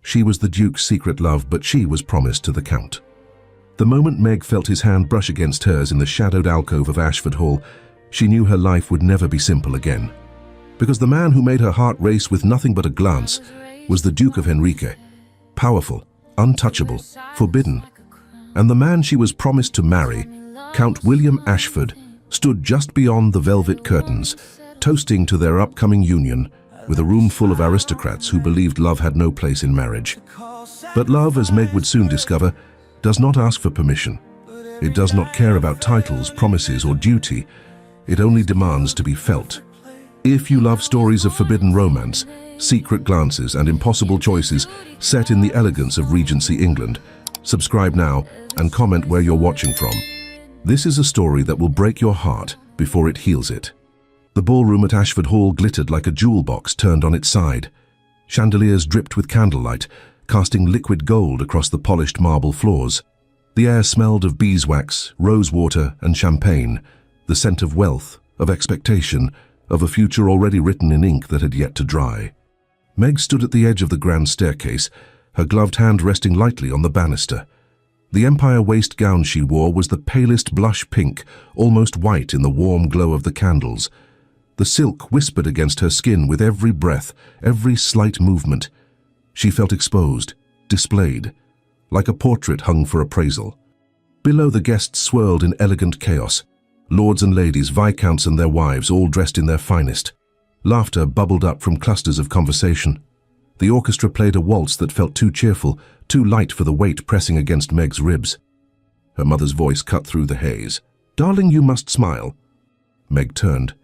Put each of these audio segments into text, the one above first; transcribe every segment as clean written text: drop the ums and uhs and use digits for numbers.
She was the Duke's secret love, but she was promised to the Count. The moment Meg felt his hand brush against hers in the shadowed alcove of Ashford Hall, she knew her life would never be simple again. Because the man who made her heart race with nothing but a glance was the Duke of Henrique, powerful, untouchable, forbidden. And the man she was promised to marry, Count William Ashford, stood just beyond the velvet curtains, toasting to their upcoming union with a room full of aristocrats who believed love had no place in marriage. But love, as Meg would soon discover, does not ask for permission. It does not care about titles, promises, or duty. It only demands to be felt. If you love stories of forbidden romance, secret glances, and impossible choices set in the elegance of Regency England, subscribe now and comment where you're watching from. This is a story that will break your heart before it heals it. The ballroom at Ashford Hall glittered like a jewel box turned on its side. Chandeliers dripped with candlelight, casting liquid gold across the polished marble floors. The air smelled of beeswax, rosewater, and champagne, the scent of wealth, of expectation, of a future already written in ink that had yet to dry. Meg stood at the edge of the grand staircase, her gloved hand resting lightly on the banister. The empire waist gown she wore was the palest blush pink, almost white in the warm glow of the candles. The silk whispered against her skin with every breath, every slight movement. She felt exposed, displayed, like a portrait hung for appraisal. Below, the guests swirled in elegant chaos. Lords and ladies, viscounts and their wives, all dressed in their finest. Laughter bubbled up from clusters of conversation. The orchestra played a waltz that felt too cheerful, too light for the weight pressing against Meg's ribs. Her mother's voice cut through the haze. "Darling, you must smile." Meg turned.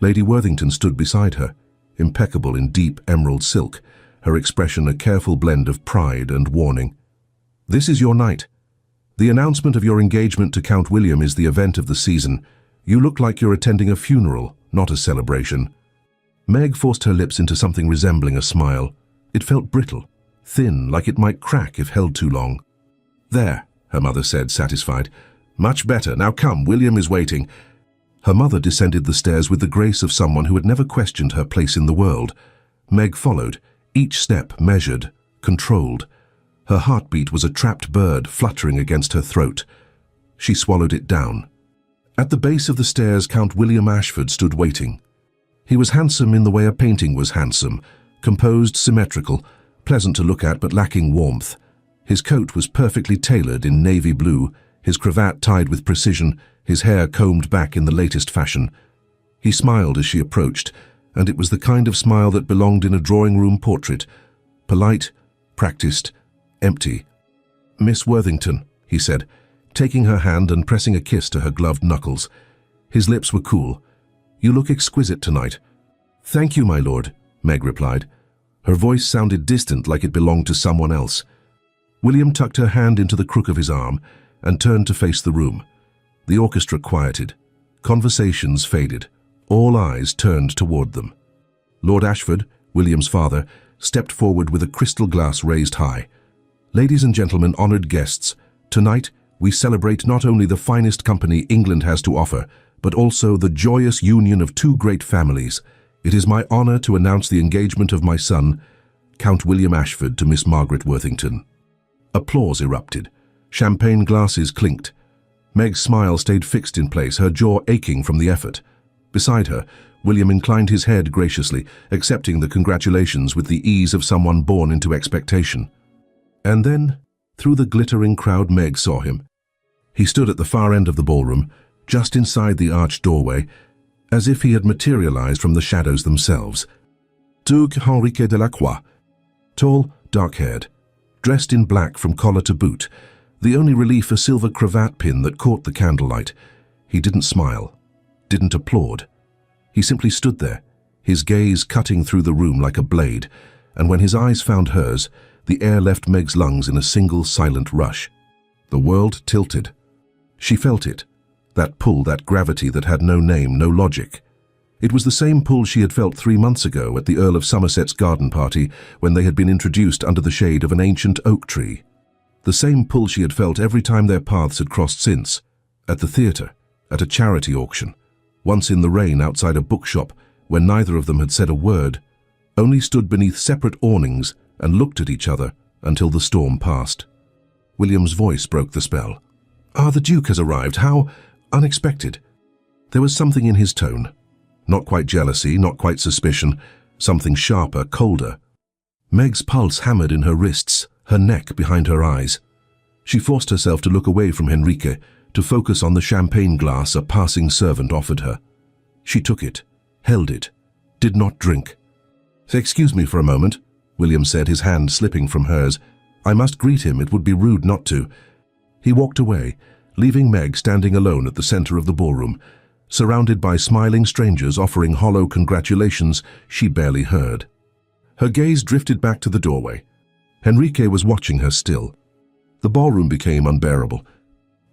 Lady Worthington stood beside her, impeccable in deep emerald silk, her expression a careful blend of pride and warning. "This is your night. The announcement of your engagement to Count William is the event of the season. You look like you're attending a funeral, not a celebration." Meg forced her lips into something resembling a smile. It felt brittle, thin, like it might crack if held too long. "There," her mother said, satisfied. "Much better. Now come, William is waiting." Her mother descended the stairs with the grace of someone who had never questioned her place in the world. Meg followed, each step measured, controlled. Her heartbeat was a trapped bird fluttering against her throat. She swallowed it down. At the base of the stairs, Count William Ashford stood waiting. He was handsome in the way a painting was handsome, composed, symmetrical, pleasant to look at but lacking warmth. His coat was perfectly tailored in navy blue, his cravat tied with precision, his hair combed back in the latest fashion. He smiled as she approached, and it was the kind of smile that belonged in a drawing-room portrait. Polite, practiced, empty. "Miss Worthington," he said, taking her hand and pressing a kiss to her gloved knuckles. His lips were cool. "You look exquisite tonight." "Thank you, my lord," Meg replied. Her voice sounded distant, like it belonged to someone else. William tucked her hand into the crook of his arm and turned to face the room. The orchestra quieted. Conversations faded. All eyes turned toward them. Lord Ashford, William's father, stepped forward with a crystal glass raised high. "Ladies and gentlemen, honored guests, tonight we celebrate not only the finest company England has to offer, but also the joyous union of two great families. It is my honor to announce the engagement of my son, Count William Ashford, to Miss Margaret Worthington." Applause erupted. Champagne glasses clinked. Meg's smile stayed fixed in place, her jaw aching from the effort. Beside her, William inclined his head graciously, accepting the congratulations with the ease of someone born into expectation. And then, through the glittering crowd, Meg saw him. He stood at the far end of the ballroom, just inside the arched doorway, as if he had materialized from the shadows themselves. Duke Henrique de la Croix, tall, dark-haired, dressed in black from collar to boot, the only relief a silver cravat pin that caught the candlelight. He didn't smile, didn't applaud. He simply stood there, his gaze cutting through the room like a blade, and when his eyes found hers, the air left Meg's lungs in a single silent rush. The world tilted. She felt it, that pull, that gravity that had no name, no logic. It was the same pull she had felt 3 months ago at the Earl of Somerset's garden party when they had been introduced under the shade of an ancient oak tree. The same pull she had felt every time their paths had crossed since, at the theatre, at a charity auction, once in the rain outside a bookshop when neither of them had said a word, only stood beneath separate awnings and looked at each other until the storm passed. William's voice broke the spell. "Ah, the Duke has arrived. How unexpected." There was something in his tone. Not quite jealousy, not quite suspicion, something sharper, colder. Meg's pulse hammered in her wrists, her neck behind her eyes. She forced herself to look away from Henrique, to focus on the champagne glass a passing servant offered her. She took it, held it, did not drink. "Excuse me for a moment," William said, his hand slipping from hers. "I must greet him, it would be rude not to." He walked away, leaving Meg standing alone at the center of the ballroom, surrounded by smiling strangers offering hollow congratulations she barely heard. Her gaze drifted back to the doorway. Henrique was watching her still. The ballroom became unbearable.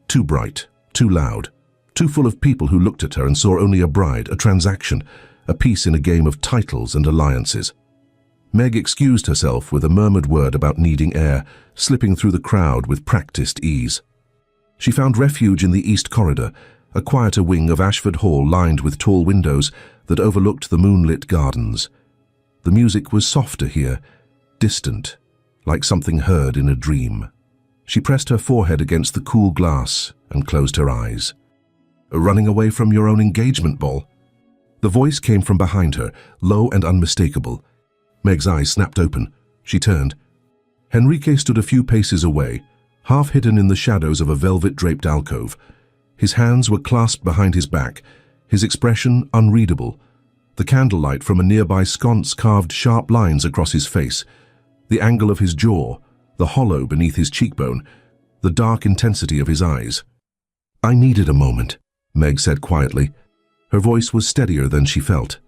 Too bright, too loud, too full of people who looked at her and saw only a bride, a transaction, a piece in a game of titles and alliances. Meg excused herself with a murmured word about needing air, slipping through the crowd with practiced ease. She found refuge in the East Corridor, a quieter wing of Ashford Hall lined with tall windows that overlooked the moonlit gardens. The music was softer here, distant, like something heard in a dream. She pressed her forehead against the cool glass and closed her eyes. "Running away from your own engagement ball?" The voice came from behind her, low and unmistakable. Meg's eyes snapped open. She turned. Henrique stood a few paces away, half hidden in the shadows of a velvet-draped alcove. His hands were clasped behind his back, his expression unreadable. The candlelight from a nearby sconce carved sharp lines across his face, the angle of his jaw, the hollow beneath his cheekbone, the dark intensity of his eyes. "I needed a moment," Meg said quietly. Her voice was steadier than she felt.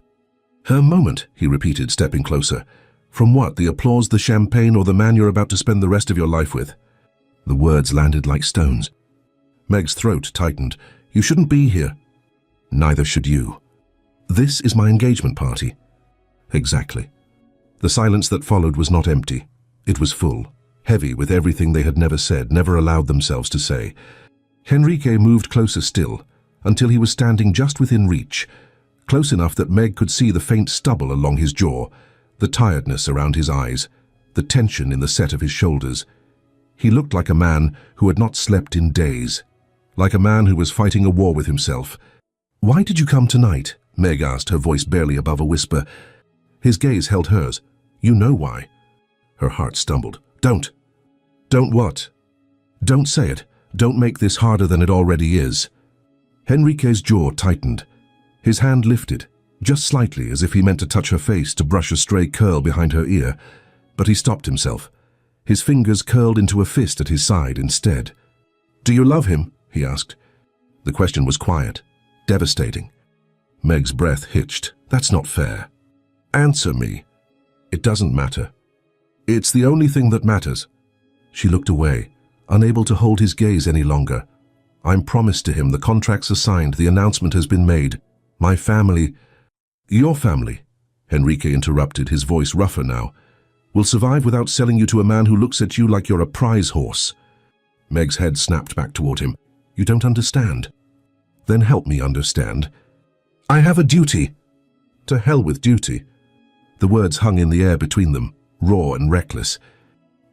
"Her moment," he repeated, stepping closer. "From what, the applause, the champagne, or the man you're about to spend the rest of your life with?" The words landed like stones. Meg's throat tightened. "You shouldn't be here." "Neither should you." "This is my engagement party." "Exactly." The silence that followed was not empty. It was full, heavy with everything they had never said, never allowed themselves to say. Henrique moved closer still, until he was standing just within reach, close enough that Meg could see the faint stubble along his jaw, the tiredness around his eyes, the tension in the set of his shoulders. He looked like a man who had not slept in days, like a man who was fighting a war with himself. "Why did you come tonight?" Meg asked, her voice barely above a whisper. His gaze held hers. "You know why." Her heart stumbled. "Don't." "Don't what?" "Don't say it. Don't make this harder than it already is." Henrique's jaw tightened. His hand lifted, just slightly, as if he meant to touch her face, to brush a stray curl behind her ear, but he stopped himself. His fingers curled into a fist at his side instead. "Do you love him?" he asked. The question was quiet, devastating. Meg's breath hitched. "That's not fair." "Answer me." "It doesn't matter." "It's the only thing that matters." She looked away, unable to hold his gaze any longer. "I'm promised to him, the contracts are signed, the announcement has been made. My family—" "Your family," Henrique interrupted, his voice rougher now, "will survive without selling you to a man who looks at you like you're a prize horse." Meg's head snapped back toward him. "You don't understand." "Then help me understand." "I have a duty." "To hell with duty." The words hung in the air between them, raw and reckless.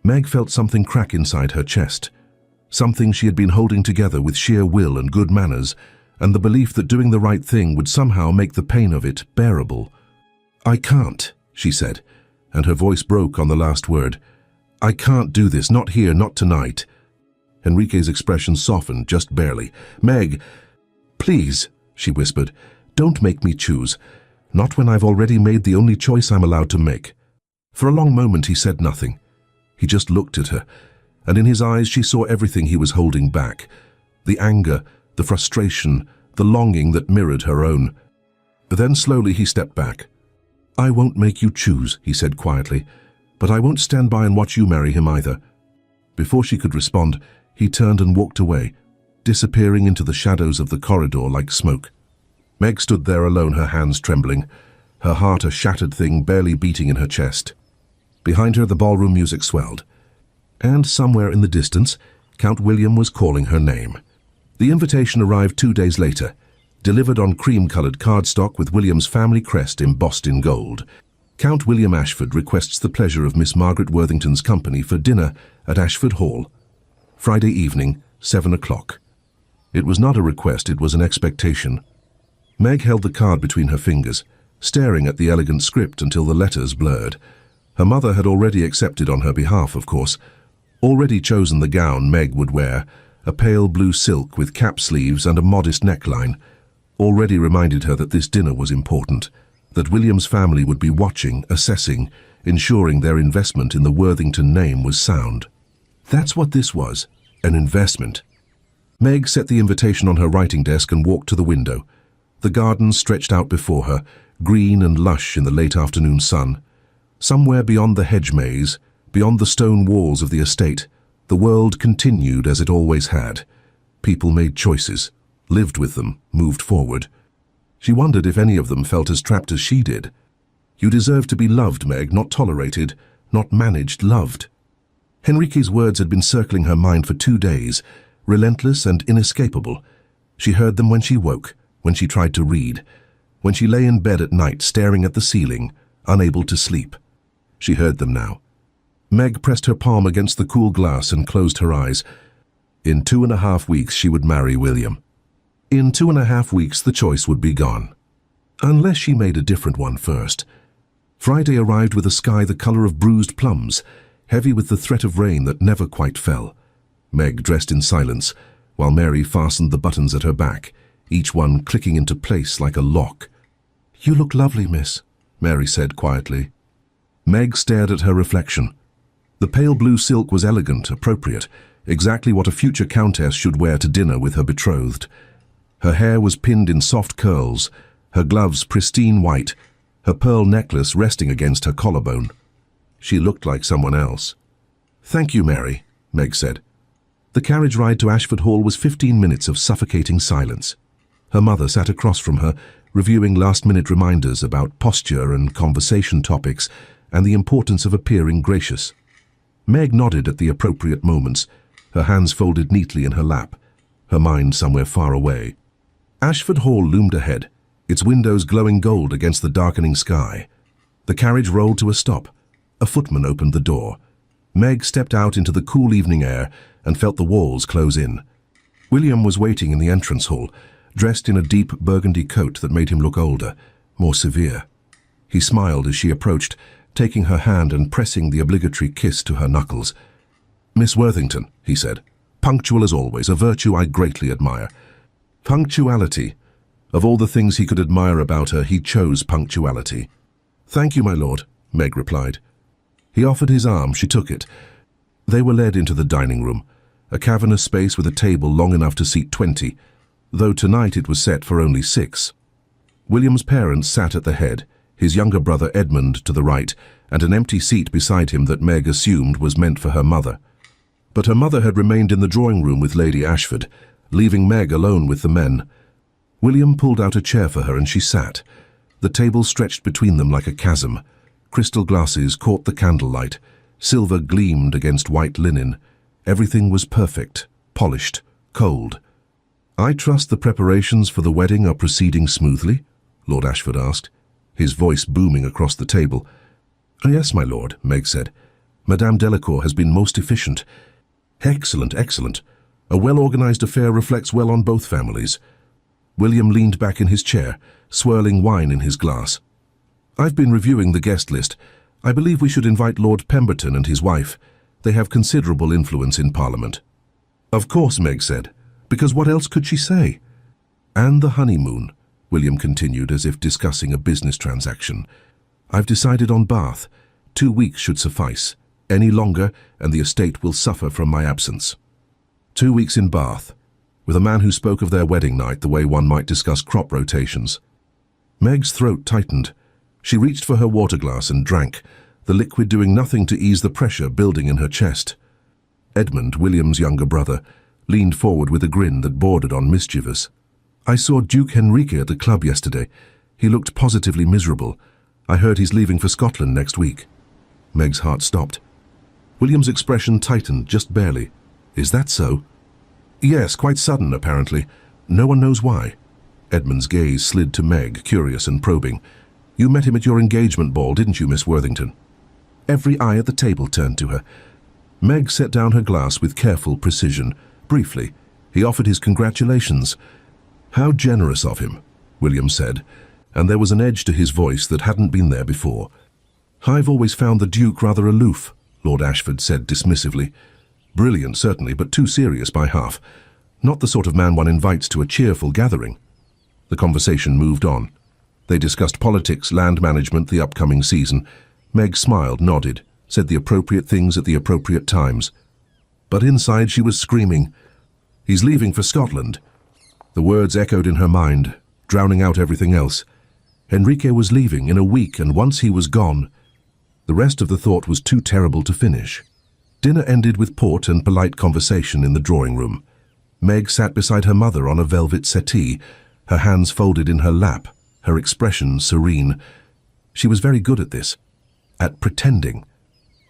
Meg felt something crack inside her chest, something she had been holding together with sheer will and good manners, and the belief that doing the right thing would somehow make the pain of it bearable. "I can't," she said, and her voice broke on the last word. "I can't do this, not here, not tonight." Henrique's expression softened, just barely. "Meg, please," she whispered, "don't make me choose. Not when I've already made the only choice I'm allowed to make." For a long moment he said nothing. He just looked at her, and in his eyes she saw everything he was holding back. The anger, the frustration, the longing that mirrored her own. Then slowly he stepped back. "I won't make you choose," he said quietly, "but I won't stand by and watch you marry him either." Before she could respond, he turned and walked away, disappearing into the shadows of the corridor like smoke. Meg stood there alone, her hands trembling, her heart a shattered thing barely beating in her chest. Behind her the ballroom music swelled, and somewhere in the distance, Count William was calling her name. The invitation arrived 2 days later, delivered on cream-colored cardstock with William's family crest embossed in gold. Count William Ashford requests the pleasure of Miss Margaret Worthington's company for dinner at Ashford Hall. Friday evening, 7 o'clock. It was not a request, it was an expectation. Meg held the card between her fingers, staring at the elegant script until the letters blurred. Her mother had already accepted on her behalf, of course, already chosen the gown Meg would wear, a pale blue silk with cap sleeves and a modest neckline, already reminded her that this dinner was important, that William's family would be watching, assessing, ensuring their investment in the Worthington name was sound. That's what this was, an investment. Meg set the invitation on her writing desk and walked to the window. The garden stretched out before her, green and lush in the late afternoon sun. Somewhere beyond the hedge maze, beyond the stone walls of the estate, the world continued as it always had. People made choices, lived with them, moved forward. She wondered if any of them felt as trapped as she did. You deserve to be loved, Meg, not tolerated, not managed, loved. Henrique's words had been circling her mind for 2 days, relentless and inescapable. She heard them when she woke, when she tried to read, when she lay in bed at night staring at the ceiling, unable to sleep. She heard them now. Meg pressed her palm against the cool glass and closed her eyes. In 2.5 weeks she would marry William. In 2.5 weeks the choice would be gone. Unless she made a different one first. Friday arrived with a sky the color of bruised plums, heavy with the threat of rain that never quite fell. Meg dressed in silence, while Mary fastened the buttons at her back, each one clicking into place like a lock. "You look lovely, miss," Mary said quietly. Meg stared at her reflection. The pale blue silk was elegant, appropriate, exactly what a future countess should wear to dinner with her betrothed. Her hair was pinned in soft curls, her gloves pristine white, her pearl necklace resting against her collarbone. She looked like someone else. "Thank you, Mary," Meg said. The carriage ride to Ashford Hall was 15 minutes of suffocating silence. Her mother sat across from her, reviewing last-minute reminders about posture and conversation topics and the importance of appearing gracious. Meg nodded at the appropriate moments, her hands folded neatly in her lap, her mind somewhere far away. Ashford Hall loomed ahead, its windows glowing gold against the darkening sky. The carriage rolled to a stop. A footman opened the door. Meg stepped out into the cool evening air and felt the walls close in. William was waiting in the entrance hall, dressed in a deep burgundy coat that made him look older, more severe. He smiled as she approached, taking her hand and pressing the obligatory kiss to her knuckles. "Miss Worthington," he said, "punctual as always, a virtue I greatly admire." Punctuality. Of all the things he could admire about her, he chose punctuality. "Thank you, my lord," Meg replied. He offered his arm, she took it. They were led into the dining room, a cavernous space with a table long enough to seat 20, though tonight it was set for only 6. William's parents sat at the head, his younger brother Edmund to the right, and an empty seat beside him that Meg assumed was meant for her mother. But her mother had remained in the drawing room with Lady Ashford, leaving Meg alone with the men. William pulled out a chair for her and she sat. The table stretched between them like a chasm. Crystal glasses caught the candlelight. Silver gleamed against white linen. Everything was perfect, polished, cold. "I trust the preparations for the wedding are proceeding smoothly?" Lord Ashford asked, his voice booming across the table. "Oh, yes, my lord," Meg said. "Madame Delacour has been most efficient." "Excellent, excellent. A well-organized affair reflects well on both families." William leaned back in his chair, swirling wine in his glass. "I've been reviewing the guest list. I believe we should invite Lord Pemberton and his wife. They have considerable influence in Parliament." "Of course," Meg said, "because what else could she say?" "And the honeymoon," William continued as if discussing a business transaction. "I've decided on Bath. 2 weeks should suffice. Any longer, and the estate will suffer from my absence." 2 weeks in Bath, with a man who spoke of their wedding night the way one might discuss crop rotations. Meg's throat tightened. She reached for her water glass and drank, the liquid doing nothing to ease the pressure building in her chest. Edmund, William's younger brother, leaned forward with a grin that bordered on mischievous. "I saw Duke Henrique at the club yesterday. He looked positively miserable. I heard he's leaving for Scotland next week." Meg's heart stopped. William's expression tightened just barely. "Is that so?" "Yes, quite sudden, apparently. No one knows why." Edmund's gaze slid to Meg, curious and probing. You met him at your engagement ball, didn't you, Miss Worthington?" Every eye at the table turned to her. Meg set down her glass with careful precision. Briefly, he offered his congratulations. "How generous of him," William said, and there was an edge to his voice that hadn't been there before. "I've always found the Duke rather aloof," Lord Ashford said dismissively. "Brilliant, certainly, but too serious by half. Not the sort of man one invites to a cheerful gathering." The conversation moved on. They discussed politics, land management, the upcoming season. Meg smiled, nodded, said the appropriate things at the appropriate times. But inside she was screaming, "He's leaving for Scotland." The words echoed in her mind, drowning out everything else. Enrique was leaving in a week, and once he was gone, the rest of the thought was too terrible to finish. Dinner ended with port and polite conversation in the drawing room. Meg sat beside her mother on a velvet settee, her hands folded in her lap, her expression serene. She was very good at this, at pretending,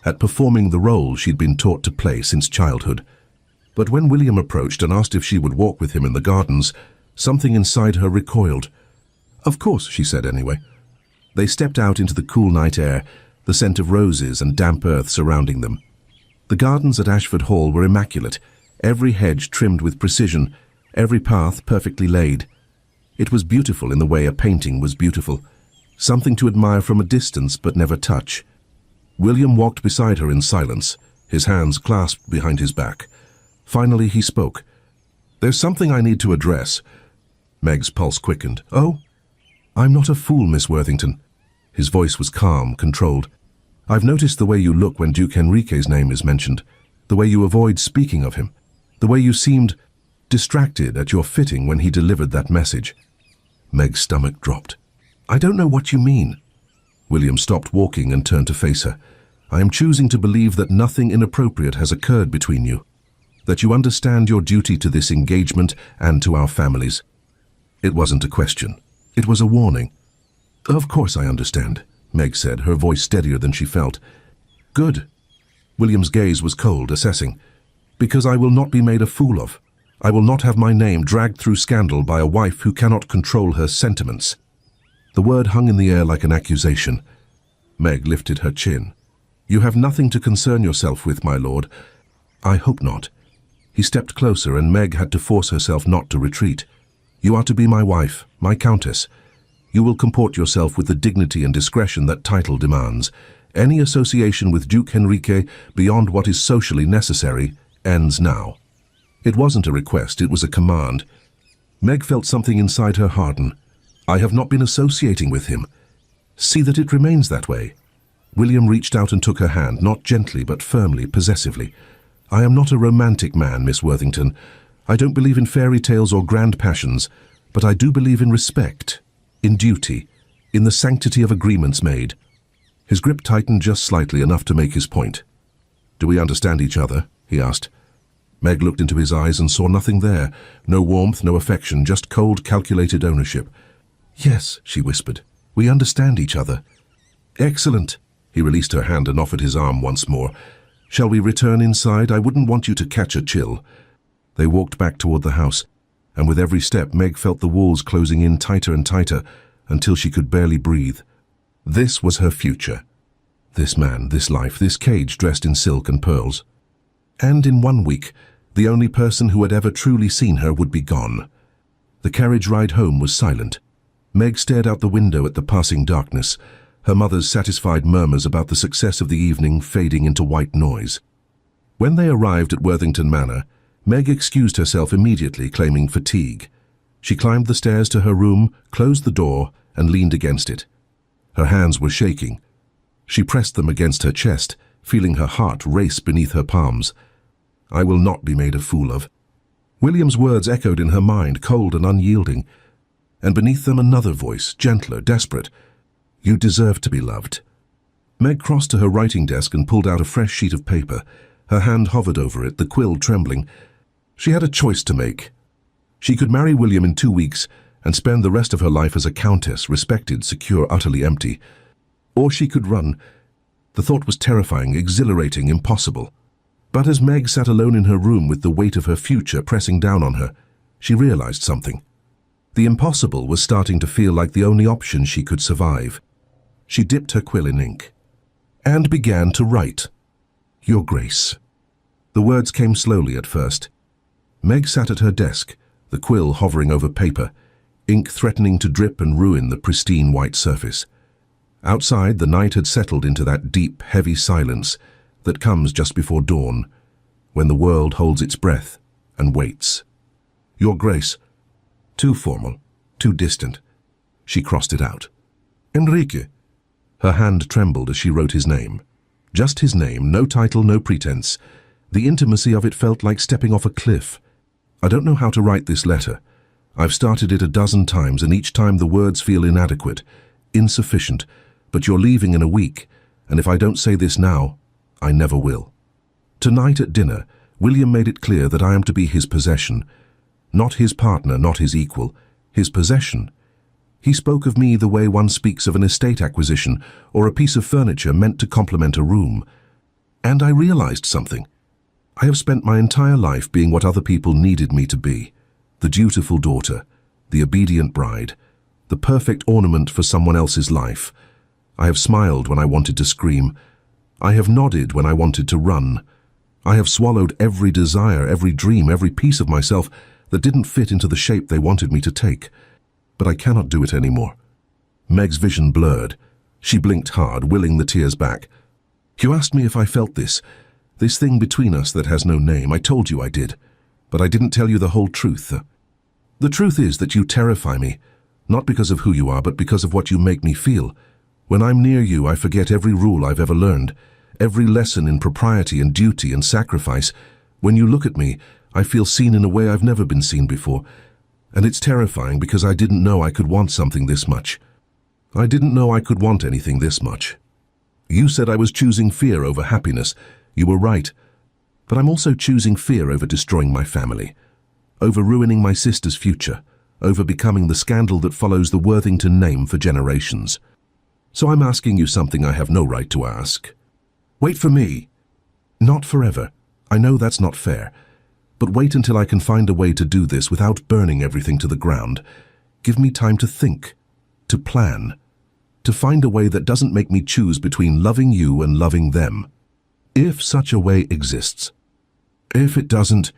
at performing the role she'd been taught to play since childhood. But when William approached and asked if she would walk with him in the gardens, something inside her recoiled. "Of course," she said anyway. They stepped out into the cool night air, the scent of roses and damp earth surrounding them. The gardens at Ashford Hall were immaculate, every hedge trimmed with precision, every path perfectly laid. It was beautiful in the way a painting was beautiful, something to admire from a distance but never touch. William walked beside her in silence, his hands clasped behind his back. Finally he spoke. "There's something I need to address." Meg's pulse quickened. "Oh? I'm not a fool, Miss Worthington." His voice was calm, controlled. "I've noticed the way you look when Duke Enrique's name is mentioned, the way you avoid speaking of him, the way you seemed distracted at your fitting when he delivered that message." Meg's stomach dropped. "I don't know what you mean." William stopped walking and turned to face her. "I am choosing to believe that nothing inappropriate has occurred between you, that you understand your duty to this engagement and to our families." It wasn't a question. It was a warning. "Of course I understand," Meg said, her voice steadier than she felt. "Good." William's gaze was cold, assessing. "Because I will not be made a fool of. I will not have my name dragged through scandal by a wife who cannot control her sentiments." The word hung in the air like an accusation. Meg lifted her chin. "You have nothing to concern yourself with, my lord." "I hope not." He stepped closer, and Meg had to force herself not to retreat. "You are to be my wife, my countess. You will comport yourself with the dignity and discretion that title demands. Any association with Duke Enrique beyond what is socially necessary ends now." It wasn't a request, it was a command. Meg felt something inside her harden. "I have not been associating with him. See that it remains that way." William reached out and took her hand, not gently but firmly, possessively. "I am not a romantic man, Miss Worthington. I don't believe in fairy tales or grand passions, but I do believe in respect, in duty, in the sanctity of agreements made." His grip tightened just slightly, enough to make his point. "Do we understand each other?" he asked. Meg looked into his eyes and saw nothing there, no warmth, no affection, just cold, calculated ownership. "Yes," she whispered, "we understand each other." "Excellent." He released her hand and offered his arm once more. "Shall we return inside? I wouldn't want you to catch a chill." They walked back toward the house, and with every step Meg felt the walls closing in tighter and tighter until she could barely breathe. This was her future. This man, this life, this cage dressed in silk and pearls. And in 1 week, the only person who had ever truly seen her would be gone. The carriage ride home was silent. Meg stared out the window at the passing darkness, her mother's satisfied murmurs about the success of the evening fading into white noise. When they arrived at Worthington Manor, Meg excused herself immediately, claiming fatigue. She climbed the stairs to her room, closed the door, and leaned against it. Her hands were shaking. She pressed them against her chest, feeling her heart race beneath her palms. "I will not be made a fool of." William's words echoed in her mind, cold and unyielding. And beneath them another voice, gentler, desperate. "You deserve to be loved." Meg crossed to her writing desk and pulled out a fresh sheet of paper. Her hand hovered over it, the quill trembling. She had a choice to make. She could marry William in 2 weeks and spend the rest of her life as a countess, respected, secure, utterly empty. Or she could run. The thought was terrifying, exhilarating, impossible. But as Meg sat alone in her room with the weight of her future pressing down on her, she realized something. The impossible was starting to feel like the only option she could survive. She dipped her quill in ink and began to write. Your Grace. The words came slowly at first. Meg sat at her desk, the quill hovering over paper, ink threatening to drip and ruin the pristine white surface. Outside, the night had settled into that deep, heavy silence that comes just before dawn, when the world holds its breath and waits. Your Grace. Too formal, too distant. She crossed it out. Enrique. Her hand trembled as she wrote his name. Just his name, no title, no pretense. The intimacy of it felt like stepping off a cliff. I don't know how to write this letter. I've started it a dozen times, and each time the words feel inadequate, insufficient, but you're leaving in a week, and if I don't say this now, I never will. Tonight at dinner, William made it clear that I am to be his possession. Not his partner, not his equal, his possession. He spoke of me the way one speaks of an estate acquisition or a piece of furniture meant to complement a room. And I realized something. I have spent my entire life being what other people needed me to be. The dutiful daughter, the obedient bride, the perfect ornament for someone else's life. I have smiled when I wanted to scream. I have nodded when I wanted to run. I have swallowed every desire, every dream, every piece of myself that didn't fit into the shape they wanted me to take. But I cannot do it anymore. Meg's vision blurred. She blinked hard, willing the tears back. You asked me if I felt this thing between us that has no name. I told you I did. But I didn't tell you the whole truth. The truth is that you terrify me, not because of who you are, but because of what you make me feel. When I'm near you, I forget every rule I've ever learned, every lesson in propriety and duty and sacrifice. When you look at me, I feel seen in a way I've never been seen before. And it's terrifying because I didn't know I could want something this much. I didn't know I could want anything this much. You said I was choosing fear over happiness. You were right. But I'm also choosing fear over destroying my family, over ruining my sister's future, over becoming the scandal that follows the Worthington name for generations. So I'm asking you something I have no right to ask. Wait for me. Not forever. I know that's not fair. But wait until I can find a way to do this without burning everything to the ground. Give me time to think, to plan, to find a way that doesn't make me choose between loving you and loving them. If such a way exists. If it doesn't...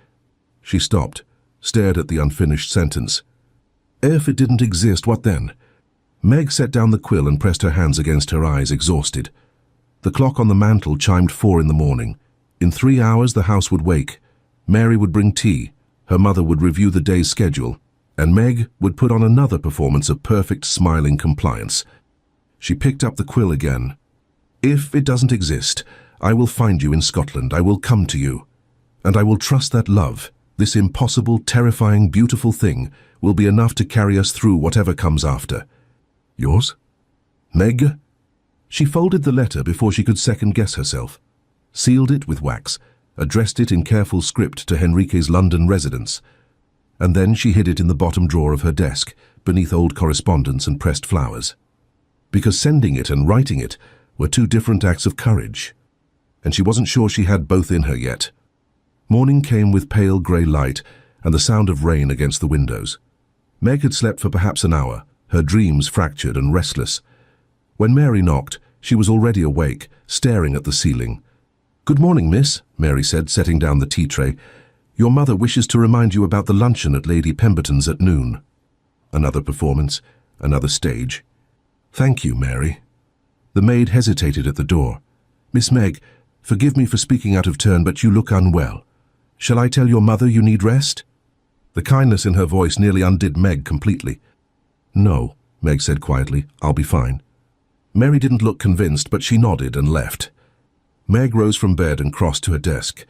She stopped, stared at the unfinished sentence. If it didn't exist, what then? Meg set down the quill and pressed her hands against her eyes, exhausted. The clock on the mantel chimed 4 in the morning. In 3 hours the house would wake. Mary would bring tea, her mother would review the day's schedule, and Meg would put on another performance of perfect smiling compliance. She picked up the quill again. If it doesn't exist, I will find you in Scotland. I will come to you. And I will trust that love, this impossible, terrifying, beautiful thing, will be enough to carry us through whatever comes after. Yours? Meg? She folded the letter before she could second-guess herself, sealed it with wax, addressed it in careful script to Henrique's London residence, and then she hid it in the bottom drawer of her desk, beneath old correspondence and pressed flowers. Because sending it and writing it were 2 different acts of courage, and she wasn't sure she had both in her yet. Morning came with pale grey light and the sound of rain against the windows. Meg had slept for perhaps an hour, her dreams fractured and restless. When Mary knocked, she was already awake, staring at the ceiling. "Good morning, miss," Mary said, setting down the tea tray. "Your mother wishes to remind you about the luncheon at Lady Pemberton's at noon." Another performance, another stage. "Thank you, Mary." The maid hesitated at the door. "Miss Meg, forgive me for speaking out of turn, but you look unwell. Shall I tell your mother you need rest?" The kindness in her voice nearly undid Meg completely. "No," Meg said quietly, "I'll be fine." Mary didn't look convinced, but she nodded and left. Meg rose from bed and crossed to her desk.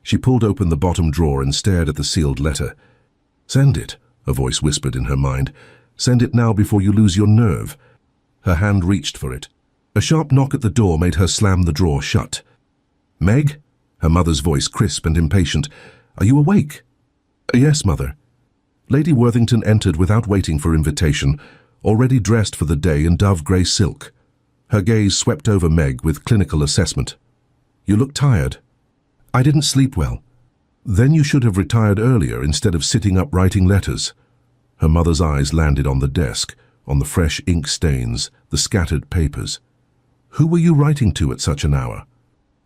She pulled open the bottom drawer and stared at the sealed letter. "Send it," a voice whispered in her mind. "Send it now before you lose your nerve." Her hand reached for it. A sharp knock at the door made her slam the drawer shut. "Meg?" Her mother's voice crisp and impatient. "Are you awake?" "Yes, Mother." Lady Worthington entered without waiting for invitation, already dressed for the day in dove-grey silk. Her gaze swept over Meg with clinical assessment. "You look tired." "I didn't sleep well." "Then you should have retired earlier instead of sitting up writing letters." Her mother's eyes landed on the desk, on the fresh ink stains, the scattered papers. Who were you writing to at such an hour?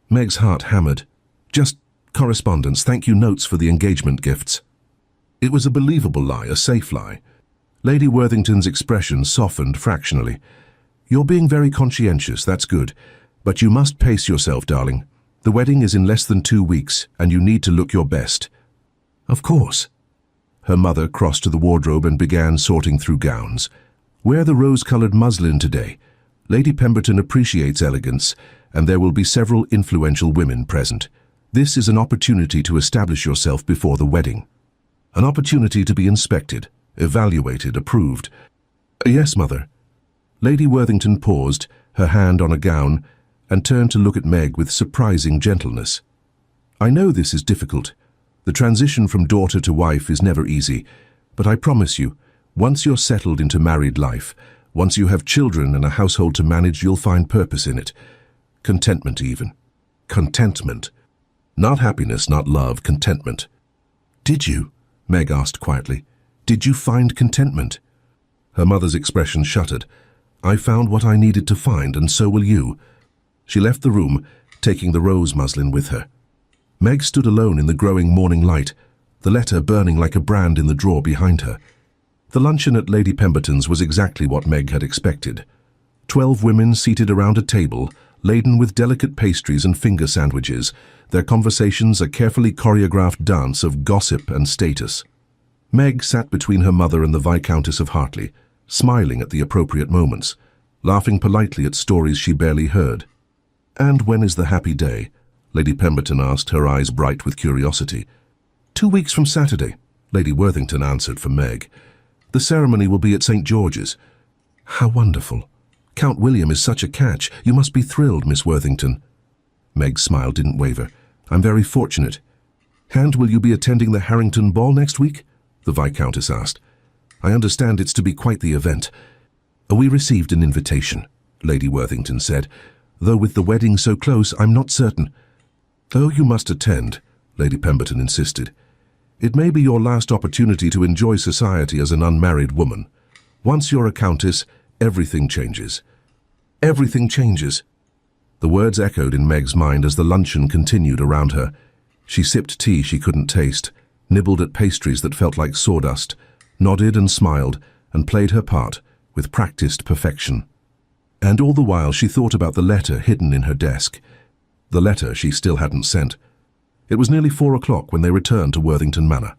Meg's heart hammered. Just correspondence, thank you notes for the engagement gifts. It was a believable lie, a safe lie. Lady Worthington's expression softened fractionally. You're being very conscientious, that's good. But you must pace yourself, darling. The wedding is in less than 2 weeks, and you need to look your best. Of course. Her mother crossed to the wardrobe and began sorting through gowns. Wear the rose-colored muslin today. Lady Pemberton appreciates elegance, and there will be several influential women present. This is an opportunity to establish yourself before the wedding. An opportunity to be inspected, evaluated, approved. Yes, mother. Lady Worthington paused, her hand on a gown, and turned to look at Meg with surprising gentleness. I know this is difficult. The transition from daughter to wife is never easy, but I promise you, once you're settled into married life, once you have children and a household to manage, you'll find purpose in it. Contentment even. Contentment. Not happiness, not love, contentment. Did you? Meg asked quietly. Did you find contentment? Her mother's expression shuttered. I found what I needed to find, and so will you. She left the room, taking the rose muslin with her. Meg stood alone in the growing morning light, the letter burning like a brand in the drawer behind her. The luncheon at Lady Pemberton's was exactly what Meg had expected. 12 women seated around a table, laden with delicate pastries and finger sandwiches, their conversations a carefully choreographed dance of gossip and status. Meg sat between her mother and the Viscountess of Hartley, smiling at the appropriate moments, laughing politely at stories she barely heard. And when is the happy day? Lady Pemberton asked, her eyes bright with curiosity. 2 weeks from Saturday, Lady Worthington answered for Meg. The ceremony will be at St. George's. How wonderful. Count William is such a catch. You must be thrilled, Miss Worthington. Meg's smile didn't waver. I'm very fortunate. And will you be attending the Harrington Ball next week? The Viscountess asked. I understand it's to be quite the event. We received an invitation, Lady Worthington said. Though with the wedding so close, I'm not certain. Oh, you must attend, Lady Pemberton insisted. It may be your last opportunity to enjoy society as an unmarried woman. Once you're a countess, everything changes. Everything changes. The words echoed in Meg's mind as the luncheon continued around her. She sipped tea she couldn't taste, nibbled at pastries that felt like sawdust, nodded and smiled, and played her part with practiced perfection. And all the while she thought about the letter hidden in her desk. The letter she still hadn't sent. It was nearly 4 o'clock when they returned to Worthington Manor.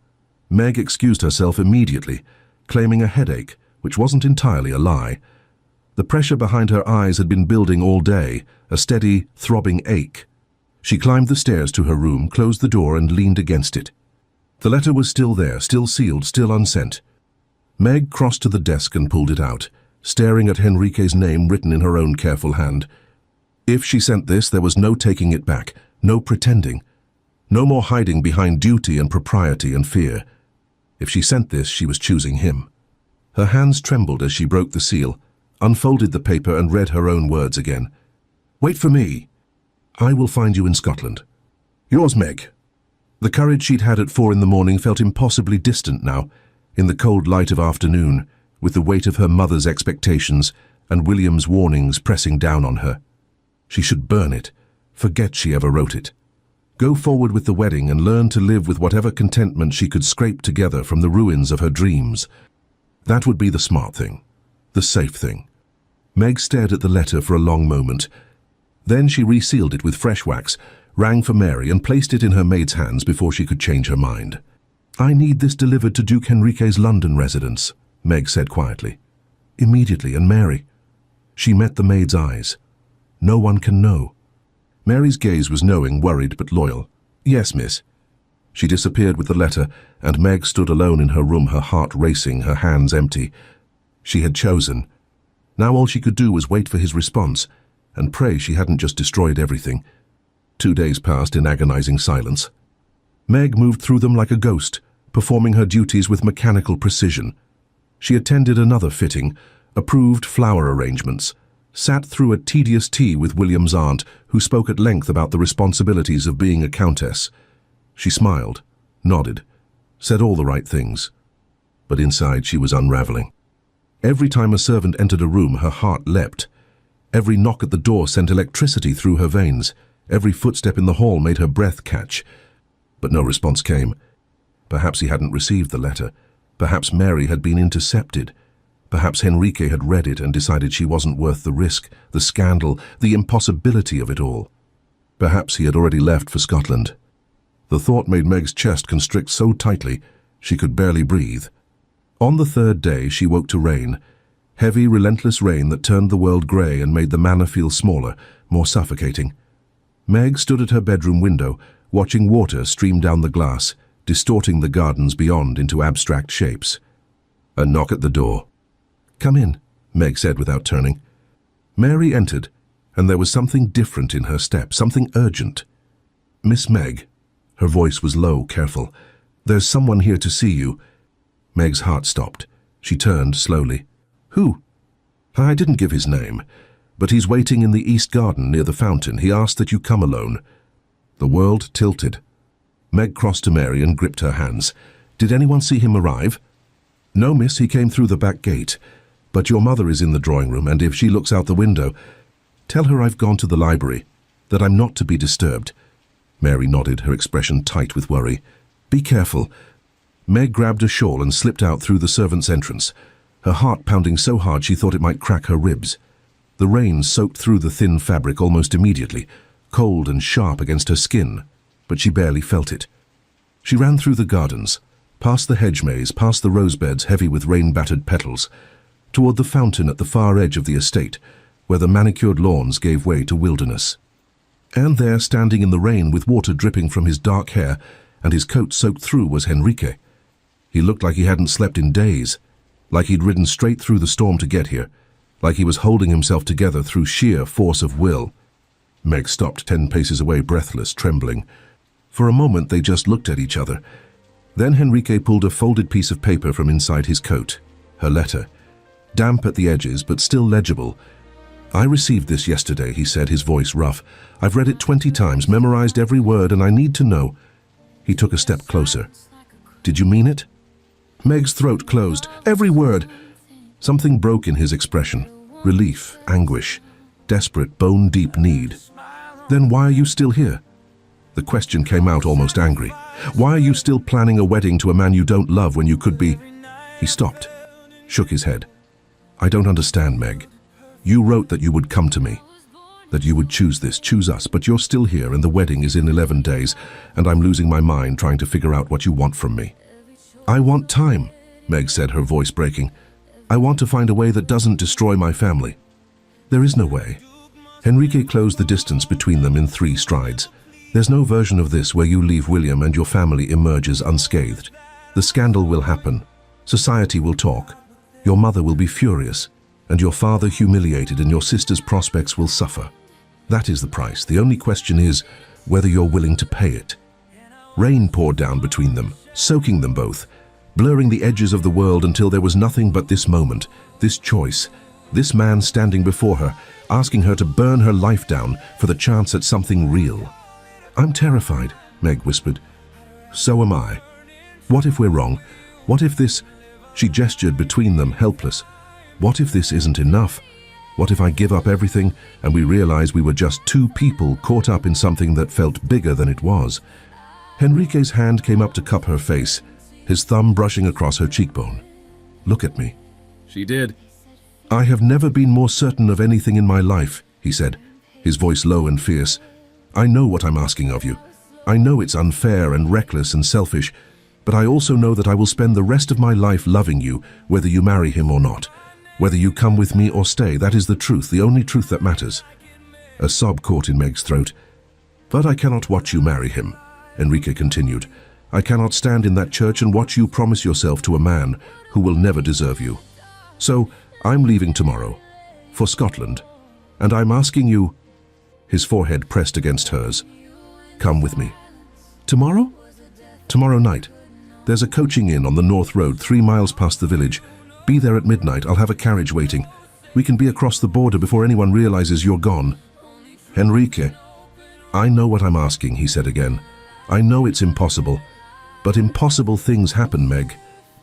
Meg excused herself immediately, claiming a headache, which wasn't entirely a lie. The pressure behind her eyes had been building all day, a steady, throbbing ache. She climbed the stairs to her room, closed the door, and leaned against it. The letter was still there, still sealed, still unsent. Meg crossed to the desk and pulled it out, staring at Henrique's name written in her own careful hand. If she sent this, there was no taking it back, no pretending. No more hiding behind duty and propriety and fear. If she sent this, she was choosing him. Her hands trembled as she broke the seal, unfolded the paper and read her own words again. Wait for me. I will find you in Scotland. Yours, Meg. The courage she'd had at 4 in the morning felt impossibly distant now, in the cold light of afternoon, with the weight of her mother's expectations and William's warnings pressing down on her. She should burn it, forget she ever wrote it. Go forward with the wedding and learn to live with whatever contentment she could scrape together from the ruins of her dreams. That would be the smart thing, the safe thing. Meg stared at the letter for a long moment. Then she resealed it with fresh wax, rang for Mary and placed it in her maid's hands before she could change her mind. I need this delivered to Duke Henrique's London residence, Meg said quietly. Immediately, and Mary. She met the maid's eyes. No one can know. Mary's gaze was knowing, worried but loyal. Yes, miss. She disappeared with the letter, and Meg stood alone in her room, her heart racing, her hands empty. She had chosen. Now all she could do was wait for his response, and pray she hadn't just destroyed everything. 2 days passed in agonizing silence. Meg moved through them like a ghost, performing her duties with mechanical precision. She attended another fitting, approved flower arrangements, sat through a tedious tea with William's aunt, who spoke at length about the responsibilities of being a countess. She smiled, nodded, said all the right things. But inside she was unraveling. Every time a servant entered a room, her heart leapt. Every knock at the door sent electricity through her veins. Every footstep in the hall made her breath catch. But no response came. Perhaps he hadn't received the letter. Perhaps Mary had been intercepted. Perhaps Henrique had read it and decided she wasn't worth the risk, the scandal, the impossibility of it all. Perhaps he had already left for Scotland. The thought made Meg's chest constrict so tightly she could barely breathe. On the third day she woke to rain. Heavy, relentless rain that turned the world grey and made the manor feel smaller, more suffocating. Meg stood at her bedroom window, watching water stream down the glass, distorting the gardens beyond into abstract shapes. A knock at the door. "Come in," Meg said without turning. Mary entered, and there was something different in her step, something urgent. "Miss Meg," her voice was low, careful, "there's someone here to see you." Meg's heart stopped. She turned slowly. "Who?" "I didn't give his name, but he's waiting in the east garden near the fountain. He asked that you come alone." The world tilted. Meg crossed to Mary and gripped her hands. "Did anyone see him arrive?" "No, miss, he came through the back gate. But your mother is in the drawing room, and if she looks out the window, tell her I've gone to the library, that I'm not to be disturbed." Mary nodded, her expression tight with worry. "Be careful." Meg grabbed a shawl and slipped out through the servants' entrance, her heart pounding so hard she thought it might crack her ribs. The rain soaked through the thin fabric almost immediately, cold and sharp against her skin, but she barely felt it. She ran through the gardens, past the hedge maze, past the rose beds heavy with rain-battered petals, toward the fountain at the far edge of the estate, where the manicured lawns gave way to wilderness. And there, standing in the rain with water dripping from his dark hair and his coat soaked through, was Henrique. He looked like he hadn't slept in days, like he'd ridden straight through the storm to get here, like he was holding himself together through sheer force of will. Meg stopped 10 paces away, breathless, trembling. For a moment they just looked at each other. Then Henrique pulled a folded piece of paper from inside his coat, her letter. Damp at the edges, but still legible. "I received this yesterday," he said, his voice rough. "I've read it 20 times, memorized every word, and I need to know." He took a step closer. "Did you mean it?" Meg's throat closed. "Every word." Something broke in his expression. Relief, anguish, desperate, bone-deep need. "Then why are you still here?" The question came out almost angry. "Why are you still planning a wedding to a man you don't love when you could be—" He stopped, shook his head. "I don't understand, Meg. You wrote that you would come to me, that you would choose this, choose us, but you're still here and the wedding is in 11 days, and I'm losing my mind trying to figure out what you want from me." "I want time," Meg said, her voice breaking. "I want to find a way that doesn't destroy my family." "There is no way." Henrique closed the distance between them in 3 strides. "There's no version of this where you leave William and your family emerges unscathed. The scandal will happen. Society will talk. Your mother will be furious, and your father humiliated, and your sister's prospects will suffer. That is the price. The only question is whether you're willing to pay it." Rain poured down between them, soaking them both, blurring the edges of the world until there was nothing but this moment, this choice, this man standing before her, asking her to burn her life down for the chance at something real. "I'm terrified," Meg whispered. "So am I. What if we're wrong? What if this—" She gestured between them, helpless. "What if this isn't enough? What if I give up everything and we realize we were just 2 people caught up in something that felt bigger than it was?" Henrique's hand came up to cup her face, his thumb brushing across her cheekbone. "Look at me." She did. "I have never been more certain of anything in my life," he said, his voice low and fierce. "I know what I'm asking of you. I know it's unfair and reckless and selfish, but I also know that I will spend the rest of my life loving you, whether you marry him or not. Whether you come with me or stay, that is the truth, the only truth that matters." A sob caught in Meg's throat. "But I cannot watch you marry him," Henrique continued. "I cannot stand in that church and watch you promise yourself to a man who will never deserve you. So I'm leaving tomorrow, for Scotland, and I'm asking you—" His forehead pressed against hers. "Come with me." "Tomorrow?" "Tomorrow night. There's a coaching inn on the North Road, 3 miles past the village. Be there at midnight. I'll have a carriage waiting. We can be across the border before anyone realizes you're gone." "Henrique." "I know what I'm asking," he said again. "I know it's impossible. But impossible things happen, Meg.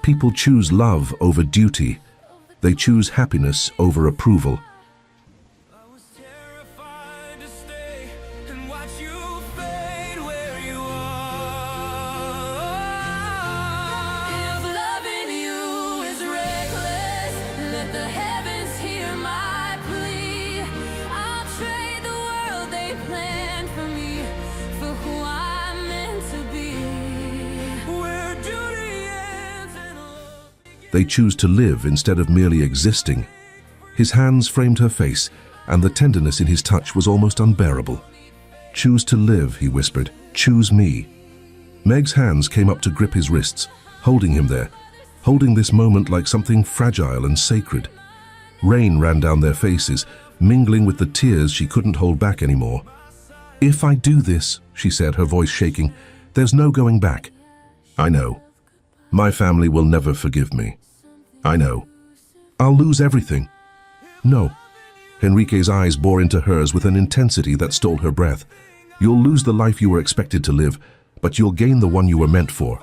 People choose love over duty. They choose happiness over approval. I was terrified to stay and watch you fade where you are. If loving you is reckless, let the heavens hear my plea. I'll trade the world they planned for me for who I'm meant to be. Where duty ends and love begins. They choose to live instead of merely existing. His hands framed her face, and the tenderness in his touch was almost unbearable. "Choose to live," he whispered. "Choose me." Meg's hands came up to grip his wrists, holding him there, holding this moment like something fragile and sacred. Rain ran down their faces, mingling with the tears she couldn't hold back anymore. "If I do this," she said, her voice shaking, "there's no going back." "I know. My family will never forgive me. I know. I'll lose everything." "No." Henrique's eyes bore into hers with an intensity that stole her breath. "You'll lose the life you were expected to live, but you'll gain the one you were meant for."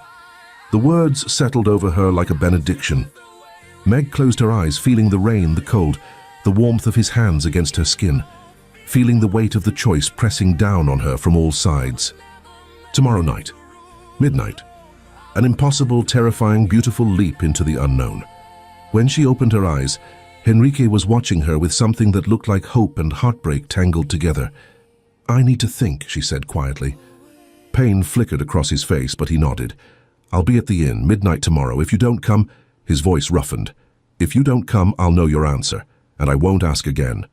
The words settled over her like a benediction. Meg closed her eyes, feeling the rain, the cold, the warmth of his hands against her skin, feeling the weight of the choice pressing down on her from all sides. Tomorrow night. Midnight. An impossible, terrifying, beautiful leap into the unknown. When she opened her eyes, Henrique was watching her with something that looked like hope and heartbreak tangled together. "I need to think," she said quietly. Pain flickered across his face, but he nodded. "I'll be at the inn, midnight tomorrow. If you don't come," his voice roughened, "if you don't come, I'll know your answer, and I won't ask again."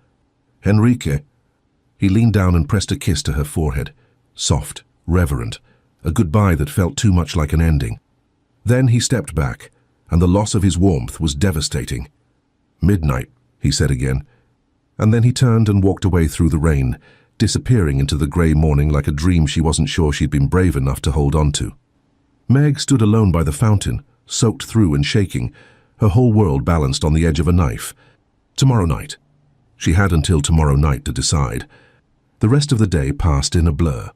"Henrique." He leaned down and pressed a kiss to her forehead. Soft, reverent, a goodbye that felt too much like an ending. Then he stepped back, and the loss of his warmth was devastating. "Midnight," he said again, and then he turned and walked away through the rain, disappearing into the grey morning like a dream she wasn't sure she'd been brave enough to hold on to. Meg stood alone by the fountain, soaked through and shaking, her whole world balanced on the edge of a knife. Tomorrow night. She had until tomorrow night to decide. The rest of the day passed in a blur.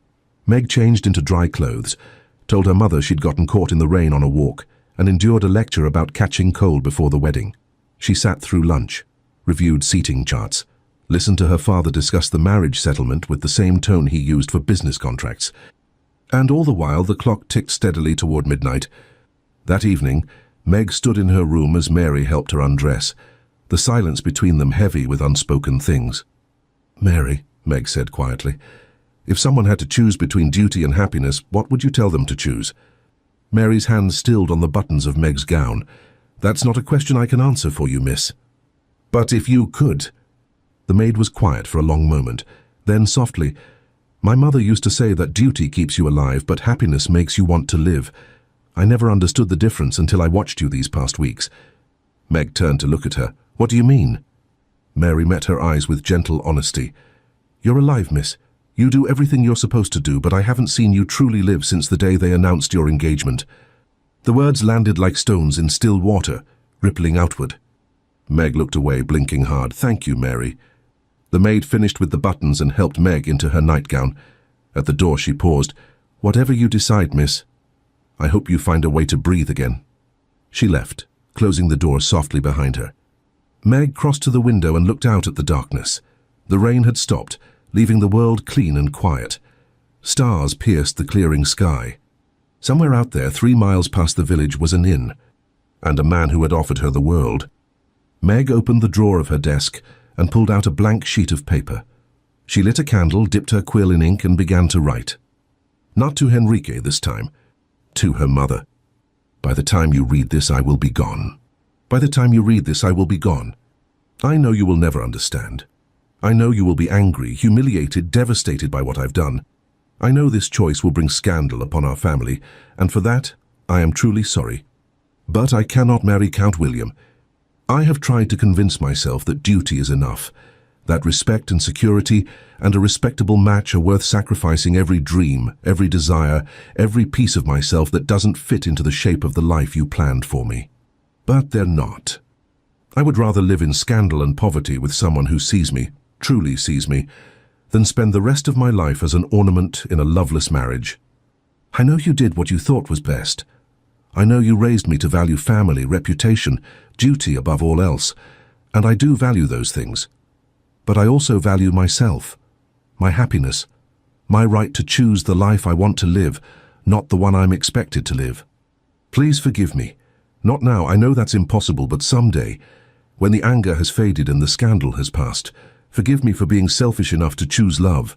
Meg changed into dry clothes, told her mother she'd gotten caught in the rain on a walk, and endured a lecture about catching cold before the wedding. She sat through lunch, reviewed seating charts, listened to her father discuss the marriage settlement with the same tone he used for business contracts. And all the while the clock ticked steadily toward midnight. That evening, Meg stood in her room as Mary helped her undress, the silence between them heavy with unspoken things. "Mary," Meg said quietly, "if someone had to choose between duty and happiness, what would you tell them to choose?" Mary's hand stilled on the buttons of Meg's gown. "That's not a question I can answer for you, miss." "But if you could." The maid was quiet for a long moment. Then softly, "My mother used to say that duty keeps you alive, but happiness makes you want to live. I never understood the difference until I watched you these past weeks." Meg turned to look at her. "What do you mean?" Mary met her eyes with gentle honesty. "You're alive, miss. You do everything you're supposed to do, but I haven't seen you truly live since the day they announced your engagement." The words landed like stones in still water, rippling outward. Meg looked away, blinking hard. "Thank you, Mary." The maid finished with the buttons and helped Meg into her nightgown. At the door she paused. "Whatever you decide, miss, I hope you find a way to breathe again." She left, closing the door softly behind her. Meg crossed to the window and looked out at the darkness. The rain had stopped, leaving the world clean and quiet. Stars pierced the clearing sky. Somewhere out there, 3 miles past the village, was an inn, and a man who had offered her the world. Meg opened the drawer of her desk and pulled out a blank sheet of paper. She lit a candle, dipped her quill in ink, and began to write. Not to Henrique this time, to her mother. "By the time you read this, I will be gone. By the time you read this, I will be gone. I know you will never understand. I know you will be angry, humiliated, devastated by what I've done. I know this choice will bring scandal upon our family, and for that, I am truly sorry. But I cannot marry Count William. I have tried to convince myself that duty is enough, that respect and security and a respectable match are worth sacrificing every dream, every desire, every piece of myself that doesn't fit into the shape of the life you planned for me. But they're not. I would rather live in scandal and poverty with someone who sees me, truly sees me, than spend the rest of my life as an ornament in a loveless marriage. I know you did what you thought was best. I know you raised me to value family, reputation, duty above all else, and I do value those things. But I also value myself, my happiness, my right to choose the life I want to live, not the one I'm expected to live. Please forgive me. Not now, I know that's impossible, but someday, when the anger has faded and the scandal has passed, forgive me for being selfish enough to choose love.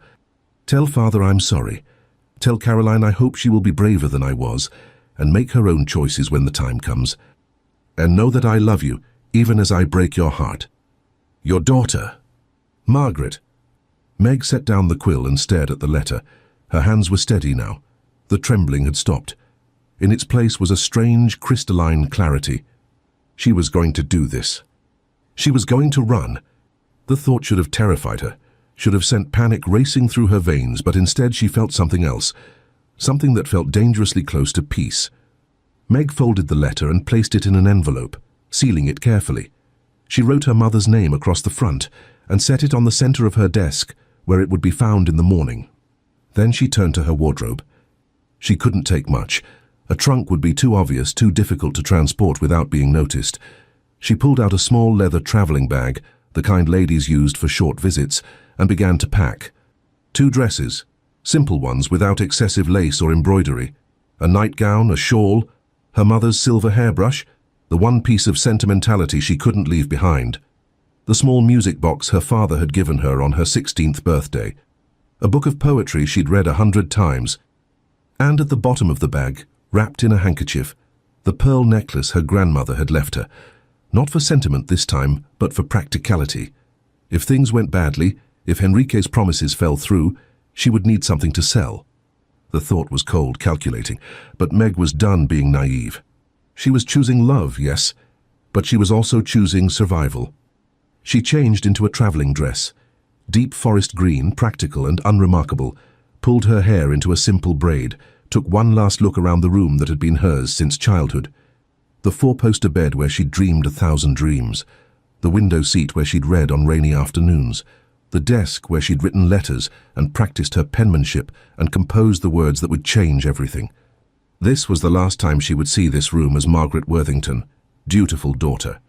Tell Father I'm sorry. Tell Caroline I hope she will be braver than I was and make her own choices when the time comes. And know that I love you, even as I break your heart. Your daughter, Margaret. Meg set down the quill and stared at the letter. Her hands were steady now. The trembling had stopped. In its place was a strange, crystalline clarity. She was going to do this. She was going to run. The thought should have terrified her, should have sent panic racing through her veins, but instead she felt something else, something that felt dangerously close to peace. Meg folded the letter and placed it in an envelope, sealing it carefully. She wrote her mother's name across the front and set it on the center of her desk, where it would be found in the morning. Then she turned to her wardrobe. She couldn't take much. A trunk would be too obvious, too difficult to transport without being noticed. She pulled out a small leather traveling bag, the kind ladies used for short visits, and began to pack. 2 dresses, simple ones without excessive lace or embroidery, a nightgown, a shawl, her mother's silver hairbrush, the one piece of sentimentality she couldn't leave behind, the small music box her father had given her on her 16th birthday, a book of poetry she'd read 100 times, and at the bottom of the bag, wrapped in a handkerchief, the pearl necklace her grandmother had left her, not for sentiment this time, but for practicality. If things went badly, if Henrique's promises fell through, she would need something to sell. The thought was cold, calculating, but Meg was done being naive. She was choosing love, yes, but she was also choosing survival. She changed into a traveling dress, deep forest green, practical and unremarkable, pulled her hair into a simple braid, took one last look around the room that had been hers since childhood. The 4-poster bed where she'd dreamed 1,000 dreams, the window seat where she'd read on rainy afternoons, the desk where she'd written letters and practiced her penmanship and composed the words that would change everything. This was the last time she would see this room as Margaret Worthington, dutiful daughter.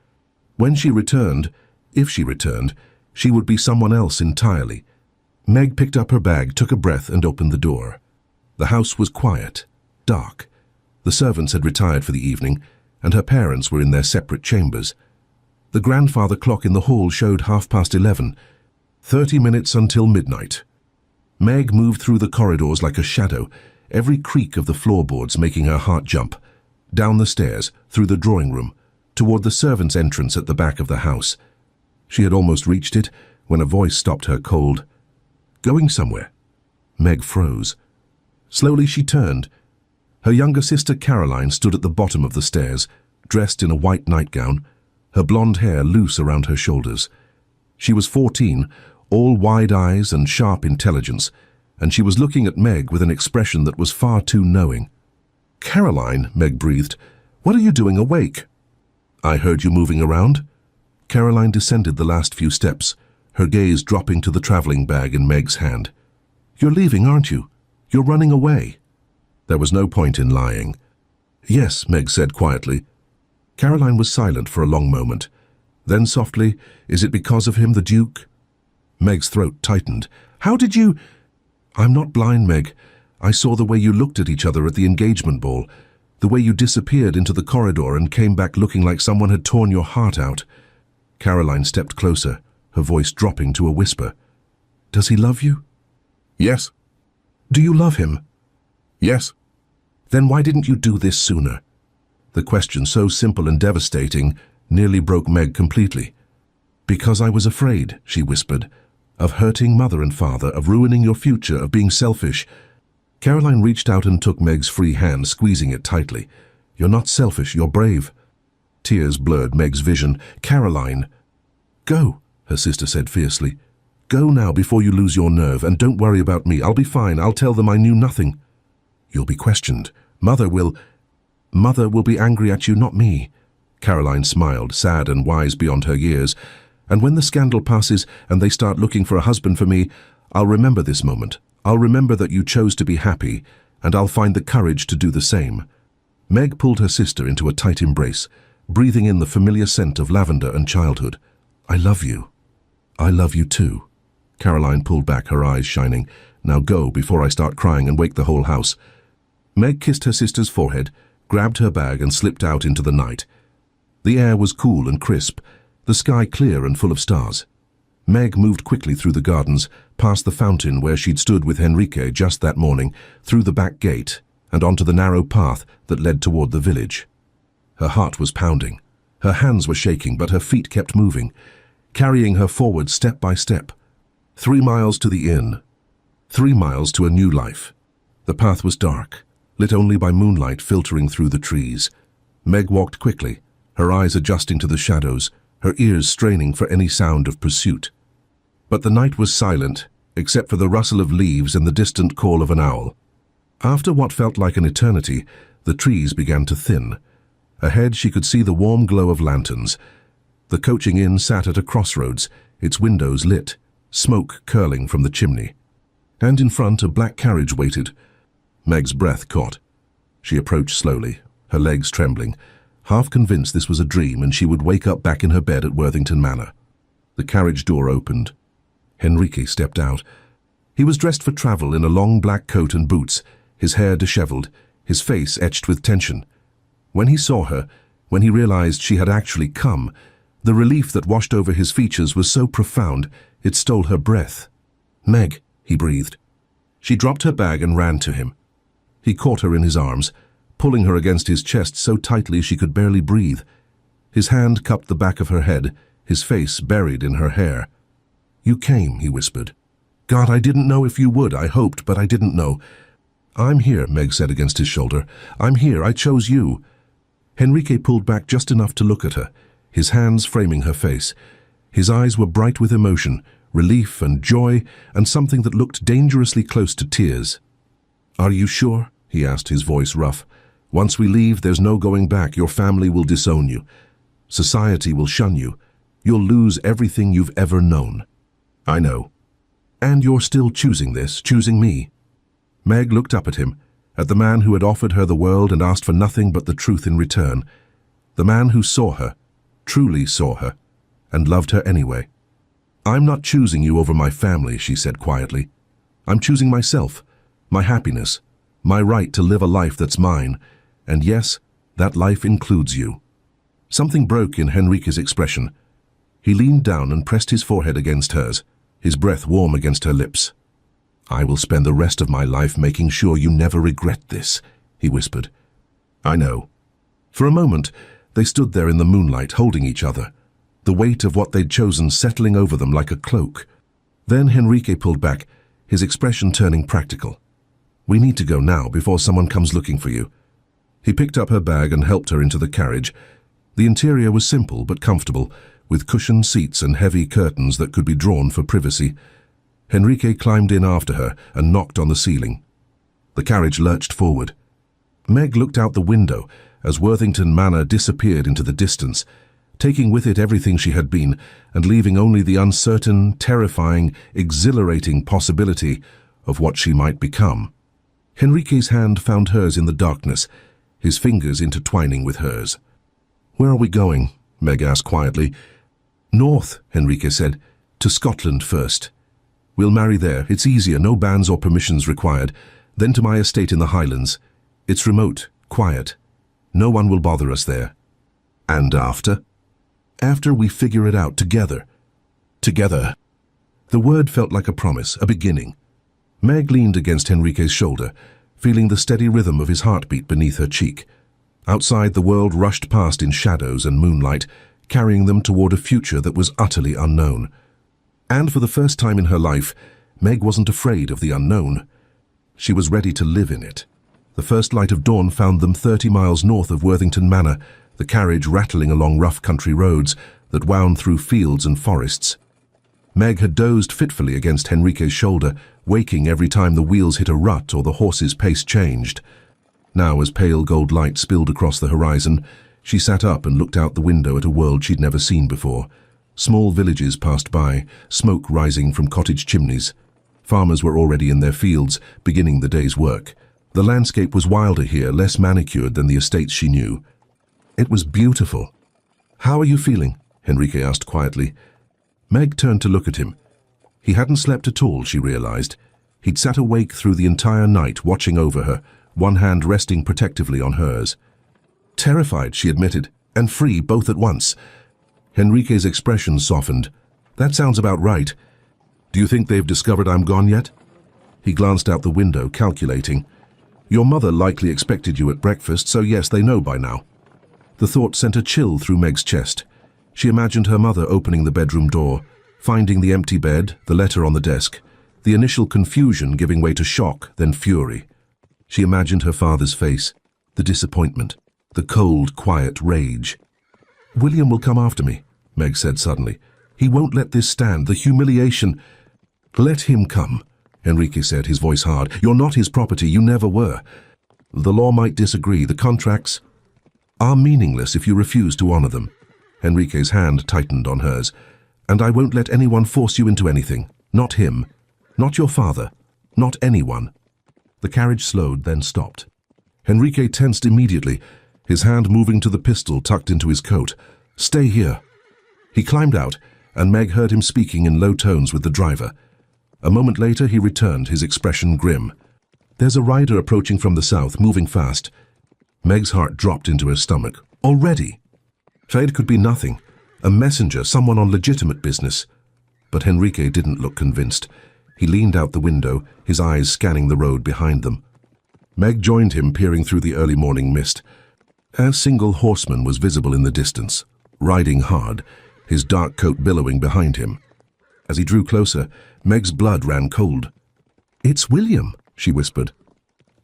When she returned, if she returned, she would be someone else entirely. Meg picked up her bag, took a breath and opened the door. The house was quiet, dark. The servants had retired for the evening, and her parents were in their separate chambers. The grandfather clock in the hall showed 11:30, 30 minutes until midnight. Meg moved through the corridors like a shadow, every creak of the floorboards making her heart jump, down the stairs, through the drawing room, toward the servants' entrance at the back of the house. She had almost reached it when a voice stopped her cold. "Going somewhere?" Meg froze. Slowly she turned. Her younger sister Caroline stood at the bottom of the stairs, dressed in a white nightgown, her blonde hair loose around her shoulders. She was 14, all wide eyes and sharp intelligence, and she was looking at Meg with an expression that was far too knowing. "Caroline," Meg breathed, "what are you doing awake?" "I heard you moving around." Caroline descended the last few steps, her gaze dropping to the traveling bag in Meg's hand. "You're leaving, aren't you? You're running away." There was no point in lying. "Yes," Meg said quietly. Caroline was silent for a long moment. Then softly, "Is it because of him, the Duke?" Meg's throat tightened. "How did you—" "I'm not blind, Meg. I saw the way you looked at each other at the engagement ball, the way you disappeared into the corridor and came back looking like someone had torn your heart out." Caroline stepped closer, her voice dropping to a whisper. "Does he love you?" "Yes." "Do you love him?" "Yes." "Then why didn't you do this sooner?" The question, so simple and devastating, nearly broke Meg completely. "Because I was afraid," she whispered, "of hurting Mother and Father, of ruining your future, of being selfish." Caroline reached out and took Meg's free hand, squeezing it tightly. "You're not selfish, you're brave." Tears blurred Meg's vision. "Caroline." "Go," her sister said fiercely. "Go now before you lose your nerve, and don't worry about me. I'll be fine. I'll tell them I knew nothing." "You'll be questioned. Mother will be angry at you, not me." Caroline smiled, sad and wise beyond her years. "And when the scandal passes and they start looking for a husband for me, I'll remember this moment. I'll remember that you chose to be happy, and I'll find the courage to do the same." Meg pulled her sister into a tight embrace, breathing in the familiar scent of lavender and childhood. "I love you." "I love you too." Caroline pulled back, her eyes shining. "Now go before I start crying and wake the whole house." Meg kissed her sister's forehead, grabbed her bag and slipped out into the night. The air was cool and crisp, the sky clear and full of stars. Meg moved quickly through the gardens, past the fountain where she'd stood with Henrique just that morning, through the back gate, and onto the narrow path that led toward the village. Her heart was pounding. Her hands were shaking, but her feet kept moving, carrying her forward step by step. 3 miles to the inn. 3 miles to a new life. The path was dark, lit only by moonlight filtering through the trees. Meg walked quickly, her eyes adjusting to the shadows, her ears straining for any sound of pursuit. But the night was silent, except for the rustle of leaves and the distant call of an owl. After what felt like an eternity, the trees began to thin. Ahead she could see the warm glow of lanterns. The coaching inn sat at a crossroads, its windows lit, smoke curling from the chimney. And in front a black carriage waited. Meg's breath caught. She approached slowly, her legs trembling, half convinced this was a dream and she would wake up back in her bed at Worthington Manor. The carriage door opened. Henrique stepped out. He was dressed for travel in a long black coat and boots, his hair disheveled, his face etched with tension. When he saw her, when he realized she had actually come, the relief that washed over his features was so profound it stole her breath. "Meg," he breathed. She dropped her bag and ran to him. He caught her in his arms, pulling her against his chest so tightly she could barely breathe. His hand cupped the back of her head, his face buried in her hair. "You came," he whispered. "God, I didn't know if you would. I hoped, but I didn't know." "I'm here," Meg said against his shoulder. "I'm here. I chose you." Henrique pulled back just enough to look at her, his hands framing her face. His eyes were bright with emotion, relief and joy, and something that looked dangerously close to tears. "Are you sure?" he asked, his voice rough. "Once we leave, there's no going back. Your family will disown you. Society will shun you. You'll lose everything you've ever known." "I know." "And you're still choosing this, choosing me." Meg looked up at him, at the man who had offered her the world and asked for nothing but the truth in return. The man who saw her, truly saw her, and loved her anyway. "I'm not choosing you over my family," she said quietly. "I'm choosing myself, my happiness, my right to live a life that's mine. And yes, that life includes you." Something broke in Henrique's expression. He leaned down and pressed his forehead against hers, his breath warm against her lips. "I will spend the rest of my life making sure you never regret this," he whispered. "I know." For a moment, they stood there in the moonlight, holding each other, the weight of what they'd chosen settling over them like a cloak. Then Henrique pulled back, his expression turning practical. "We need to go now before someone comes looking for you." He picked up her bag and helped her into the carriage. The interior was simple but comfortable, with cushioned seats and heavy curtains that could be drawn for privacy. Henrique climbed in after her and knocked on the ceiling. The carriage lurched forward. Meg looked out the window as Worthington Manor disappeared into the distance, taking with it everything she had been and leaving only the uncertain, terrifying, exhilarating possibility of what she might become. Henrique's hand found hers in the darkness, his fingers intertwining with hers. "Where are we going?" Meg asked quietly. "North," Henrique said. "To Scotland first. We'll marry there. It's easier, no bans or permissions required. Then to my estate in the Highlands. It's remote, quiet. No one will bother us there." "And after?" "After we figure it out together." "Together." The word felt like a promise, a beginning. Meg leaned against Henrique's shoulder, feeling the steady rhythm of his heartbeat beneath her cheek. Outside, the world rushed past in shadows and moonlight, carrying them toward a future that was utterly unknown. And for the first time in her life, Meg wasn't afraid of the unknown. She was ready to live in it. The first light of dawn found them 30 miles north of Worthington Manor, the carriage rattling along rough country roads that wound through fields and forests. Meg had dozed fitfully against Henrique's shoulder, waking every time the wheels hit a rut or the horse's pace changed. Now, as pale gold light spilled across the horizon, she sat up and looked out the window at a world she'd never seen before. Small villages passed by, smoke rising from cottage chimneys. Farmers were already in their fields, beginning the day's work. The landscape was wilder here, less manicured than the estates she knew. It was beautiful. "How are you feeling?" Henrique asked quietly. Meg turned to look at him. He hadn't slept at all, she realized. He'd sat awake through the entire night, watching over her, one hand resting protectively on hers. "Terrified," she admitted, "and free both at once." Henrique's expression softened. "That sounds about right. Do you think they've discovered I'm gone yet?" He glanced out the window, calculating. "Your mother likely expected you at breakfast, so yes, they know by now." The thought sent a chill through Meg's chest. She imagined her mother opening the bedroom door, finding the empty bed, the letter on the desk, the initial confusion giving way to shock, then fury. She imagined her father's face, the disappointment, the cold, quiet rage. "William will come after me," Meg said suddenly. "He won't let this stand, the humiliation." "Let him come," Henrique said, his voice hard. "You're not his property, you never were. The law might disagree, the contracts are meaningless if you refuse to honor them." Henrique's hand tightened on hers. "And I won't let anyone force you into anything. Not him. Not your father. Not anyone." The carriage slowed, then stopped. Henrique tensed immediately, his hand moving to the pistol tucked into his coat. "Stay here." He climbed out, and Meg heard him speaking in low tones with the driver. A moment later he returned, his expression grim. "There's a rider approaching from the south, moving fast." Meg's heart dropped into her stomach. Already? Fade could be nothing. A messenger, someone on legitimate business. But Henrique didn't look convinced. He leaned out the window, his eyes scanning the road behind them. Meg joined him, peering through the early morning mist. A single horseman was visible in the distance, riding hard, his dark coat billowing behind him. As he drew closer, Meg's blood ran cold. "It's William," she whispered.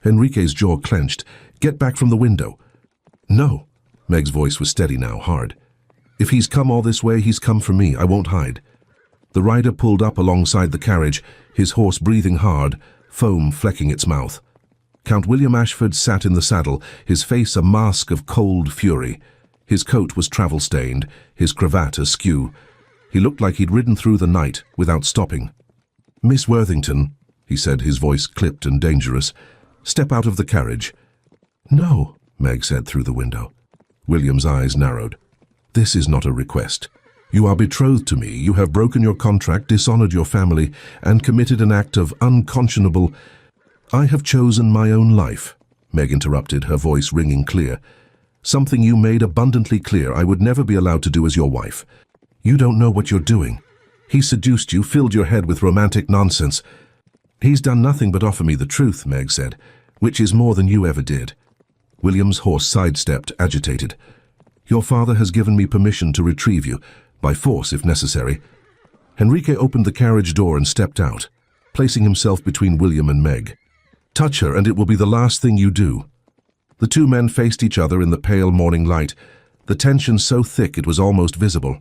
Henrique's jaw clenched. "Get back from the window." "No." Meg's voice was steady now, hard. "If he's come all this way, he's come for me. I won't hide." The rider pulled up alongside the carriage, his horse breathing hard, foam flecking its mouth. Count William Ashford sat in the saddle, his face a mask of cold fury. His coat was travel-stained, his cravat askew. He looked like he'd ridden through the night without stopping. "Miss Worthington," he said, his voice clipped and dangerous, "step out of the carriage." "No," Meg said through the window. William's eyes narrowed. "This is not a request. You are betrothed to me, you have broken your contract, dishonored your family, and committed an act of unconscionable—" "I have chosen my own life," Meg interrupted, her voice ringing clear. "Something you made abundantly clear I would never be allowed to do as your wife. You don't know what you're doing. He seduced you, filled your head with romantic nonsense." "He's done nothing but offer me the truth," Meg said, "which is more than you ever did." William's horse sidestepped, agitated. "Your father has given me permission to retrieve you, by force if necessary." Henrique opened the carriage door and stepped out, placing himself between William and Meg. "Touch her and it will be the last thing you do." The two men faced each other in the pale morning light, the tension so thick it was almost visible.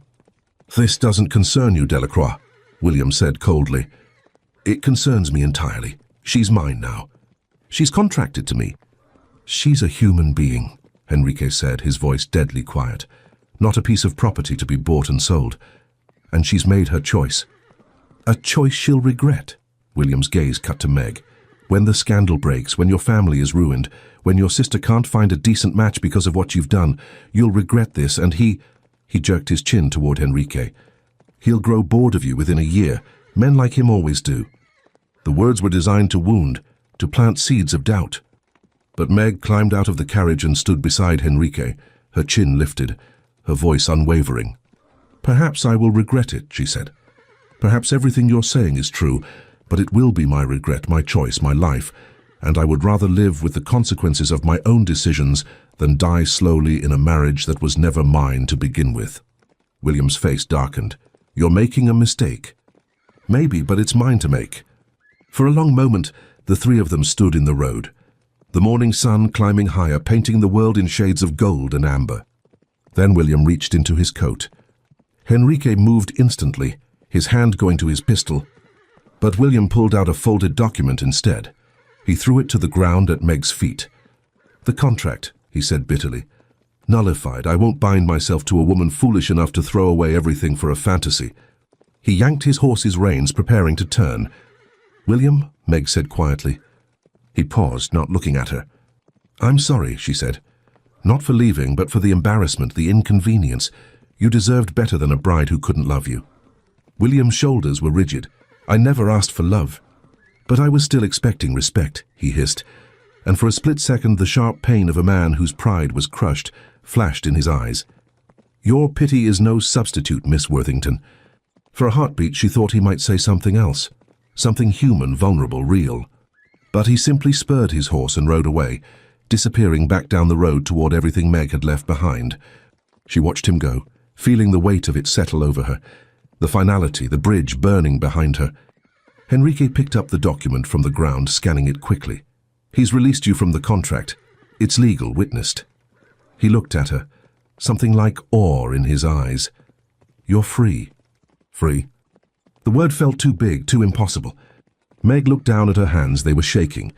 "This doesn't concern you, Delacroix," William said coldly. "It concerns me entirely. She's mine now. She's contracted to me." "She's a human being," Henrique said, his voice deadly quiet. "Not a piece of property to be bought and sold. And she's made her choice. A choice she'll regret." William's gaze cut to Meg. "When the scandal breaks, when your family is ruined, when your sister can't find a decent match because of what you've done, you'll regret this, and he jerked his chin toward Henrique. "He'll grow bored of you within a year. Men like him always do." The words were designed to wound, to plant seeds of doubt. But Meg climbed out of the carriage and stood beside Henrique, her chin lifted, her voice unwavering. "Perhaps I will regret it," she said. "Perhaps everything you're saying is true, but it will be my regret, my choice, my life, and I would rather live with the consequences of my own decisions than die slowly in a marriage that was never mine to begin with." William's face darkened. "You're making a mistake." "Maybe, but it's mine to make." For a long moment, the three of them stood in the road, the morning sun climbing higher, painting the world in shades of gold and amber. Then William reached into his coat. Henrique moved instantly, his hand going to his pistol, but William pulled out a folded document instead. He threw it to the ground at Meg's feet. "The contract," he said bitterly. "Nullified. I won't bind myself to a woman foolish enough to throw away everything for a fantasy." He yanked his horse's reins, preparing to turn. "William," Meg said quietly, He paused, not looking at her. "I'm sorry," she said. "Not for leaving, but for the embarrassment, the inconvenience. You deserved better than a bride who couldn't love you." William's shoulders were rigid. "I never asked for love." "But I was still expecting respect," he hissed, and for a split second the sharp pain of a man whose pride was crushed flashed in his eyes. "Your pity is no substitute, Miss Worthington." For a heartbeat she thought he might say something else, something human, vulnerable, real. But he simply spurred his horse and rode away, disappearing back down the road toward everything Meg had left behind. She watched him go, feeling the weight of it settle over her, the finality, the bridge burning behind her. Henrique picked up the document from the ground, scanning it quickly. "He's released you from the contract. It's legal, witnessed." He looked at her, something like awe in his eyes. "You're free." Free? The word felt too big, too impossible. Meg looked down at her hands. They were shaking,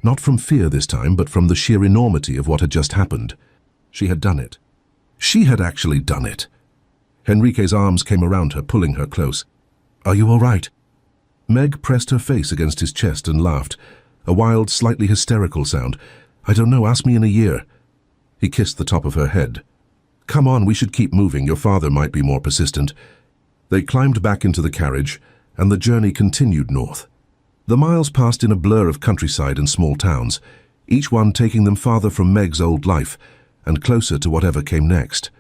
not from fear this time, but from the sheer enormity of what had just happened. She had done it. She had actually done it. Henrique's arms came around her, pulling her close. "Are you all right?" Meg pressed her face against his chest and laughed, a wild, slightly hysterical sound. "I don't know, ask me in a year." He kissed the top of her head. "Come on, we should keep moving. Your father might be more persistent." They climbed back into the carriage, and the journey continued north. The miles passed in a blur of countryside and small towns, each one taking them farther from Meg's old life and closer to whatever came next.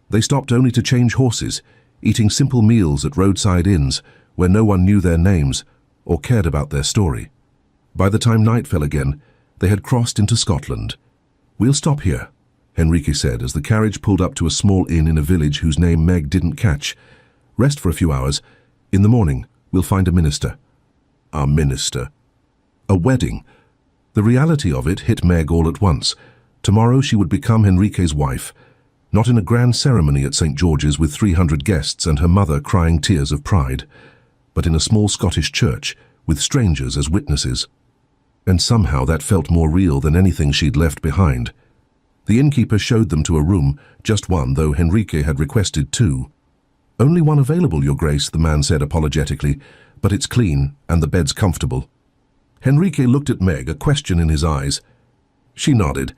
They stopped only to change horses, eating simple meals at roadside inns where no one knew their names or cared about their story. By the time night fell again, they had crossed into Scotland. "We'll stop here," Henrique said as the carriage pulled up to a small inn in a village whose name Meg didn't catch. "Rest for a few hours. In the morning, we'll find a minister." A minister. A wedding. The reality of it hit Meg all at once. Tomorrow she would become Henrique's wife, not in a grand ceremony at St. George's with 300 guests and her mother crying tears of pride, but in a small Scottish church with strangers as witnesses. And somehow that felt more real than anything she'd left behind. The innkeeper showed them to a room, just one, though Henrique had requested two. "Only one available, Your Grace," the man said apologetically, "but it's clean and the bed's comfortable." Henrique looked at Meg, a question in his eyes. She nodded.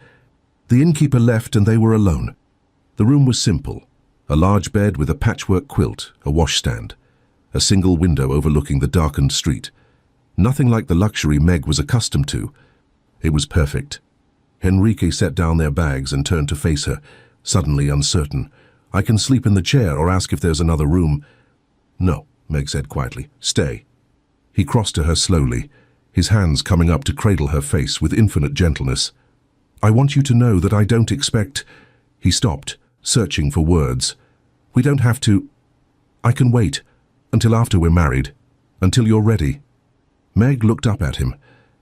The innkeeper left and they were alone. The room was simple, a large bed with a patchwork quilt, a washstand, a single window overlooking the darkened street. Nothing like the luxury Meg was accustomed to. It was perfect. Henrique set down their bags and turned to face her, suddenly uncertain. "I can sleep in the chair or ask if there's another room." "No," Meg said quietly. "Stay." He crossed to her slowly, his hands coming up to cradle her face with infinite gentleness. "I want you to know that I don't expect—" He stopped, searching for words. "We don't have to— I can wait until after we're married, until you're ready." Meg looked up at him,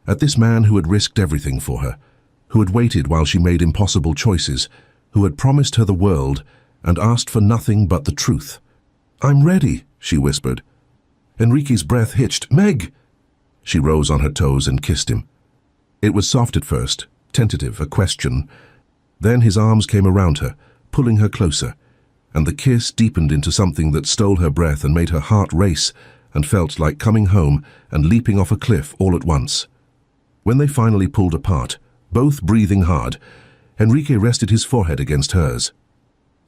at this man who had risked everything for her, who had waited while she made impossible choices, who had promised her the world and asked for nothing but the truth. "I'm ready," she whispered. Henrique's breath hitched. "Meg!" She rose on her toes and kissed him. It was soft at first, tentative, a question. Then his arms came around her, pulling her closer, and the kiss deepened into something that stole her breath and made her heart race and felt like coming home and leaping off a cliff all at once. When they finally pulled apart, both breathing hard, Henrique rested his forehead against hers.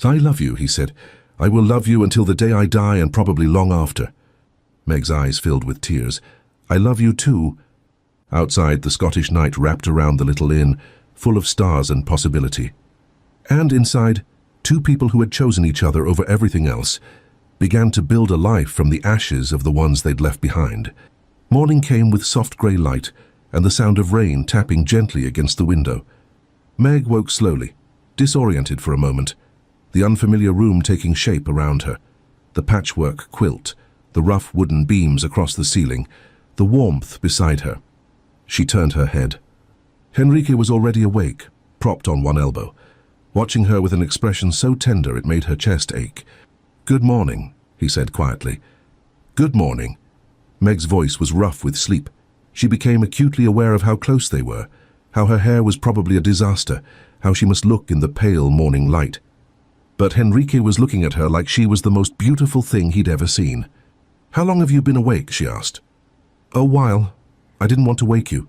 "I love you," he said. "I will love you until the day I die and probably long after." Meg's eyes filled with tears. "I love you too." Outside, the Scottish night wrapped around the little inn, full of stars and possibility. And inside, two people who had chosen each other over everything else began to build a life from the ashes of the ones they'd left behind. Morning came with soft grey light and the sound of rain tapping gently against the window. Meg woke slowly, disoriented for a moment, the unfamiliar room taking shape around her, the patchwork quilt, the rough wooden beams across the ceiling, the warmth beside her. She turned her head. Henrique was already awake, propped on one elbow, watching her with an expression so tender it made her chest ache. "Good morning," he said quietly. "Good morning." Meg's voice was rough with sleep. She became acutely aware of how close they were, how her hair was probably a disaster, how she must look in the pale morning light. But Henrique was looking at her like she was the most beautiful thing he'd ever seen. "How long have you been awake?" she asked. "A while. I didn't want to wake you."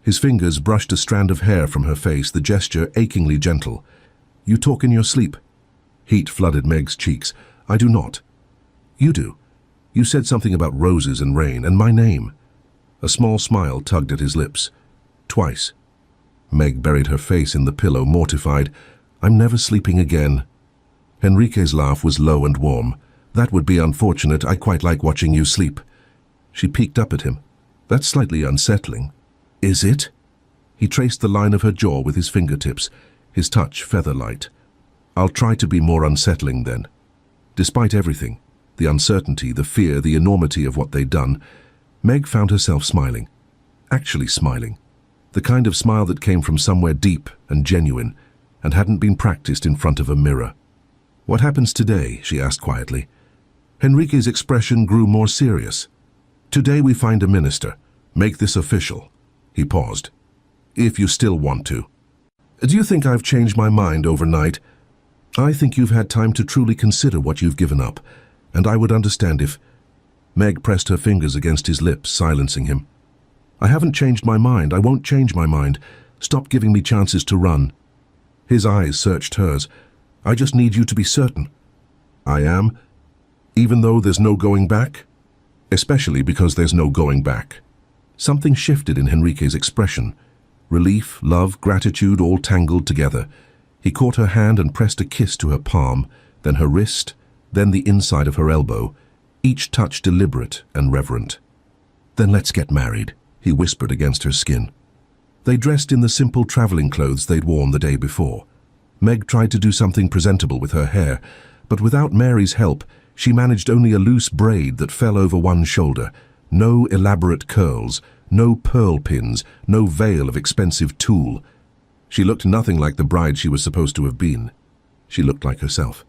His fingers brushed a strand of hair from her face, the gesture achingly gentle. "You talk in your sleep." Heat flooded Meg's cheeks. "I do not." "You do. You said something about roses and rain, and my name." A small smile tugged at his lips. "Twice." Meg buried her face in the pillow, mortified. "I'm never sleeping again." Henrique's laugh was low and warm. "That would be unfortunate. I quite like watching you sleep." She peeked up at him. "That's slightly unsettling." "Is it?" He traced the line of her jaw with his fingertips, his touch feather-light. "I'll try to be more unsettling then." Despite everything, the uncertainty, the fear, the enormity of what they'd done, Meg found herself smiling. Actually smiling. The kind of smile that came from somewhere deep and genuine, and hadn't been practiced in front of a mirror. "What happens today?" she asked quietly. Henrique's expression grew more serious. "Today we find a minister. Make this official." He paused. "If you still want to." "Do you think I've changed my mind overnight?" "I think you've had time to truly consider what you've given up, and I would understand if—" Meg pressed her fingers against his lips, silencing him. "I haven't changed my mind. I won't change my mind. Stop giving me chances to run." His eyes searched hers. "I just need you to be certain." "I am? Even though there's no going back?" "Especially because there's no going back." Something shifted in Henrique's expression. Relief, love, gratitude, all tangled together. He caught her hand and pressed a kiss to her palm, then her wrist, then the inside of her elbow, each touch deliberate and reverent. "Then let's get married," he whispered against her skin. They dressed in the simple traveling clothes they'd worn the day before. Meg tried to do something presentable with her hair, but without Mary's help, she managed only a loose braid that fell over one shoulder. No elaborate curls, no pearl pins, no veil of expensive tulle. She looked nothing like the bride she was supposed to have been. She looked like herself.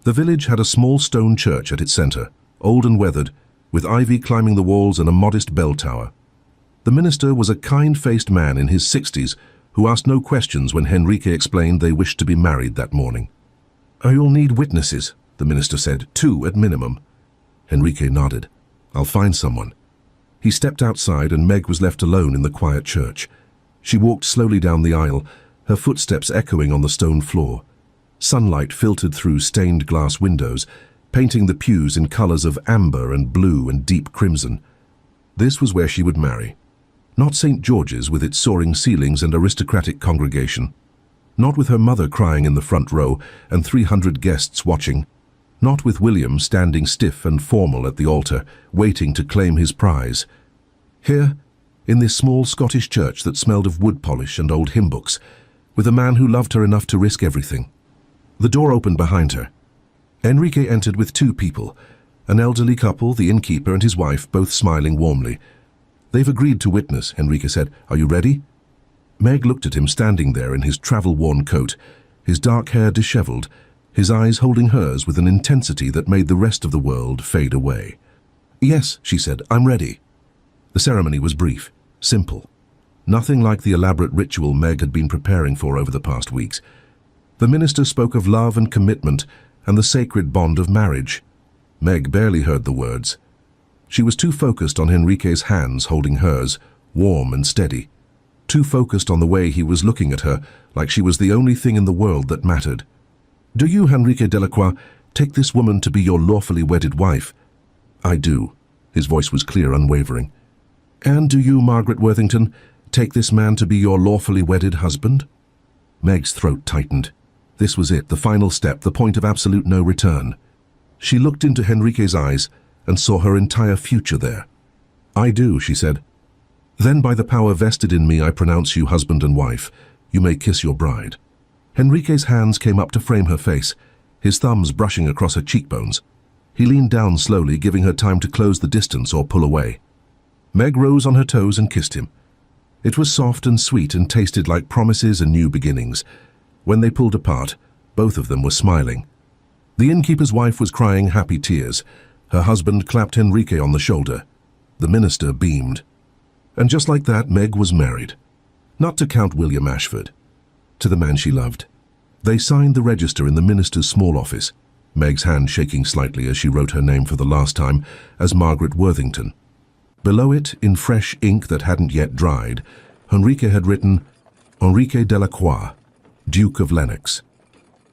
The village had a small stone church at its center, old and weathered, with ivy climbing the walls and a modest bell tower. The minister was a kind-faced man in his 60s who asked no questions when Henrique explained they wished to be married that morning. "You'll need witnesses," the minister said, "2 at minimum." Henrique nodded. "I'll find someone." He stepped outside and Meg was left alone in the quiet church. She walked slowly down the aisle, her footsteps echoing on the stone floor. Sunlight filtered through stained glass windows, painting the pews in colors of amber and blue and deep crimson. This was where she would marry. Not St. George's with its soaring ceilings and aristocratic congregation. Not with her mother crying in the front row and 300 guests watching. Not with William standing stiff and formal at the altar, waiting to claim his prize. Here, in this small Scottish church that smelled of wood polish and old hymn books, with a man who loved her enough to risk everything. The door opened behind her. Henrique entered with 2 people, an elderly couple, the innkeeper and his wife, both smiling warmly. "They've agreed to witness," Henrique said. "Are you ready?" Meg looked at him standing there in his travel-worn coat, his dark hair disheveled, his eyes holding hers with an intensity that made the rest of the world fade away. "Yes," she said, "I'm ready." The ceremony was brief, simple. Nothing like the elaborate ritual Meg had been preparing for over the past weeks. The minister spoke of love and commitment and the sacred bond of marriage. Meg barely heard the words. She was too focused on Henrique's hands holding hers, warm and steady. Too focused on the way he was looking at her, like she was the only thing in the world that mattered. "Do you, Henrique Delacroix, take this woman to be your lawfully wedded wife?" "I do." His voice was clear, unwavering. "And do you, Margaret Worthington, take this man to be your lawfully wedded husband?" Meg's throat tightened. This was it, the final step, the point of absolute no return. She looked into Henrique's eyes and saw her entire future there. "I do," she said. "Then by the power vested in me I pronounce you husband and wife. You may kiss your bride." Henrique's hands came up to frame her face, his thumbs brushing across her cheekbones. He leaned down slowly, giving her time to close the distance or pull away. Meg rose on her toes and kissed him. It was soft and sweet and tasted like promises and new beginnings. When they pulled apart, both of them were smiling. The innkeeper's wife was crying happy tears. Her husband clapped Henrique on the shoulder. The minister beamed. And just like that, Meg was married. Not to Count William Ashford. To the man she loved. They signed the register in the minister's small office, Meg's hand shaking slightly as she wrote her name for the last time as Margaret Worthington. Below it, in fresh ink that hadn't yet dried, Henrique had written, Henrique Delacroix, Duke of Lennox,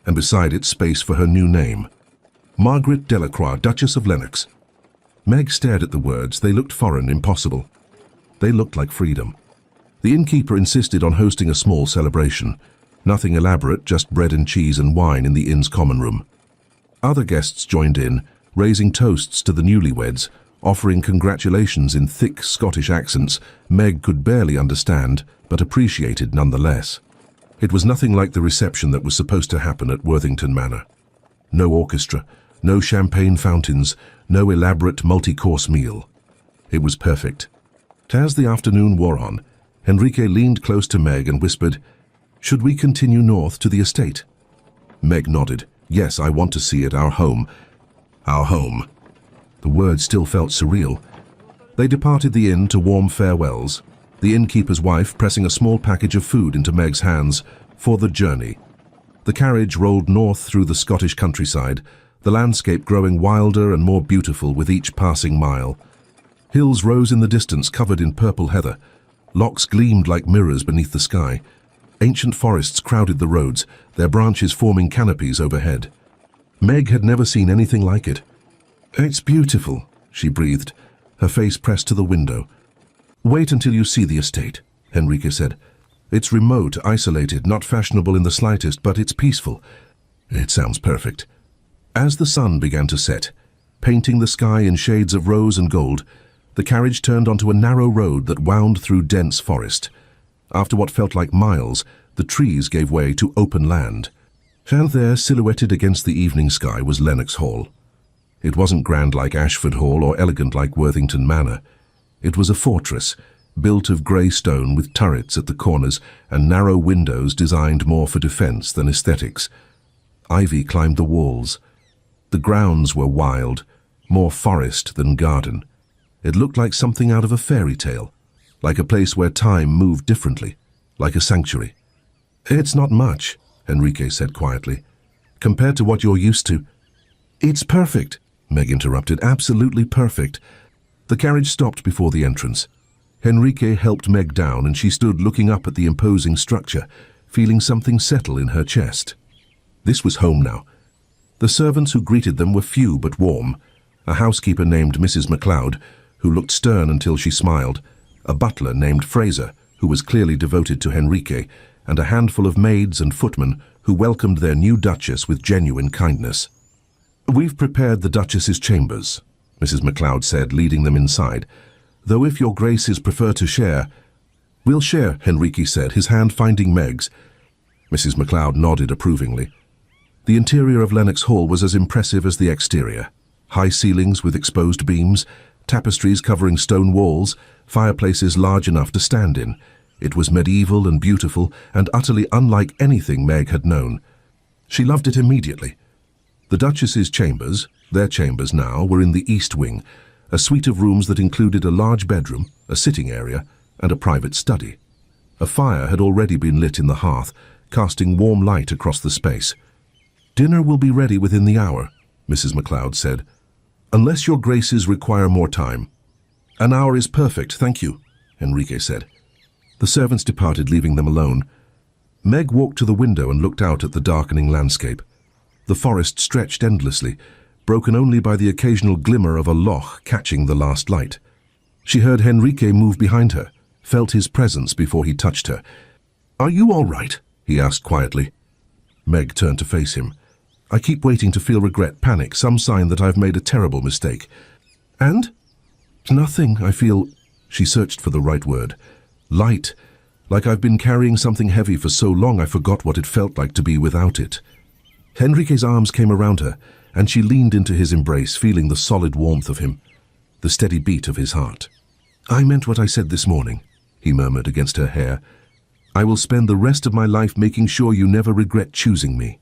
and beside it space for her new name, Margaret Delacroix, Duchess of Lennox. Meg stared at the words. They looked foreign, impossible. They looked like freedom. The innkeeper insisted on hosting a small celebration. Nothing elaborate, just bread and cheese and wine in the inn's common room. Other guests joined in, raising toasts to the newlyweds, offering congratulations in thick Scottish accents Meg could barely understand, but appreciated nonetheless. It was nothing like the reception that was supposed to happen at Worthington Manor. No orchestra, no champagne fountains, no elaborate multi-course meal. It was perfect. As the afternoon wore on, Henrique leaned close to Meg and whispered, "Should we continue north to the estate?" Meg nodded. "Yes, I want to see it, our home." Our home. The word still felt surreal. They departed the inn to warm farewells, the innkeeper's wife pressing a small package of food into Meg's hands for the journey. The carriage rolled north through the Scottish countryside, the landscape growing wilder and more beautiful with each passing mile. Hills rose in the distance covered in purple heather. Lochs gleamed like mirrors beneath the sky. Ancient forests crowded the roads, their branches forming canopies overhead. Meg had never seen anything like it. "It's beautiful," she breathed, her face pressed to the window. "Wait until you see the estate," Henrique said. "It's remote, isolated, not fashionable in the slightest, but it's peaceful." "It sounds perfect." As the sun began to set, painting the sky in shades of rose and gold, the carriage turned onto a narrow road that wound through dense forest. After what felt like miles, the trees gave way to open land. And there, silhouetted against the evening sky, was Lennox Hall. It wasn't grand like Ashford Hall or elegant like Worthington Manor. It was a fortress, built of grey stone with turrets at the corners and narrow windows designed more for defence than aesthetics. Ivy climbed the walls. The grounds were wild, more forest than garden. It looked like something out of a fairy tale, like a place where time moved differently, like a sanctuary. "It's not much," Henrique said quietly, "compared to what you're used to." "It's perfect," Meg interrupted, "absolutely perfect." The carriage stopped before the entrance. Henrique helped Meg down and she stood looking up at the imposing structure, feeling something settle in her chest. This was home now. The servants who greeted them were few but warm. A housekeeper named Mrs. MacLeod, who looked stern until she smiled, a butler named Fraser, who was clearly devoted to Henrique, and a handful of maids and footmen who welcomed their new duchess with genuine kindness. "We've prepared the duchess's chambers," Mrs. MacLeod said, leading them inside. "Though if your graces prefer to share—" "We'll share," Henrique said, his hand finding Meg's. Mrs. MacLeod nodded approvingly. The interior of Lennox Hall was as impressive as the exterior. High ceilings with exposed beams, tapestries covering stone walls, fireplaces large enough to stand in. It was medieval and beautiful and utterly unlike anything Meg had known. She loved it immediately. The Duchess's chambers, their chambers now, were in the east wing, a suite of rooms that included a large bedroom, a sitting area, and a private study. A fire had already been lit in the hearth, casting warm light across the space. "Dinner will be ready within the hour," Mrs. MacLeod said, "unless your graces require more time." "An hour is perfect, thank you," Henrique said. The servants departed, leaving them alone. Meg walked to the window and looked out at the darkening landscape. The forest stretched endlessly, broken only by the occasional glimmer of a loch catching the last light. She heard Henrique move behind her, felt his presence before he touched her. "Are you all right?" he asked quietly. Meg turned to face him. "I keep waiting to feel regret, panic, some sign that I've made a terrible mistake." "And?" "Nothing, I feel—" She searched for the right word. "Light, like I've been carrying something heavy for so long I forgot what it felt like to be without it." Henrique's arms came around her, and she leaned into his embrace, feeling the solid warmth of him, the steady beat of his heart. "I meant what I said this morning," he murmured against her hair. "I will spend the rest of my life making sure you never regret choosing me."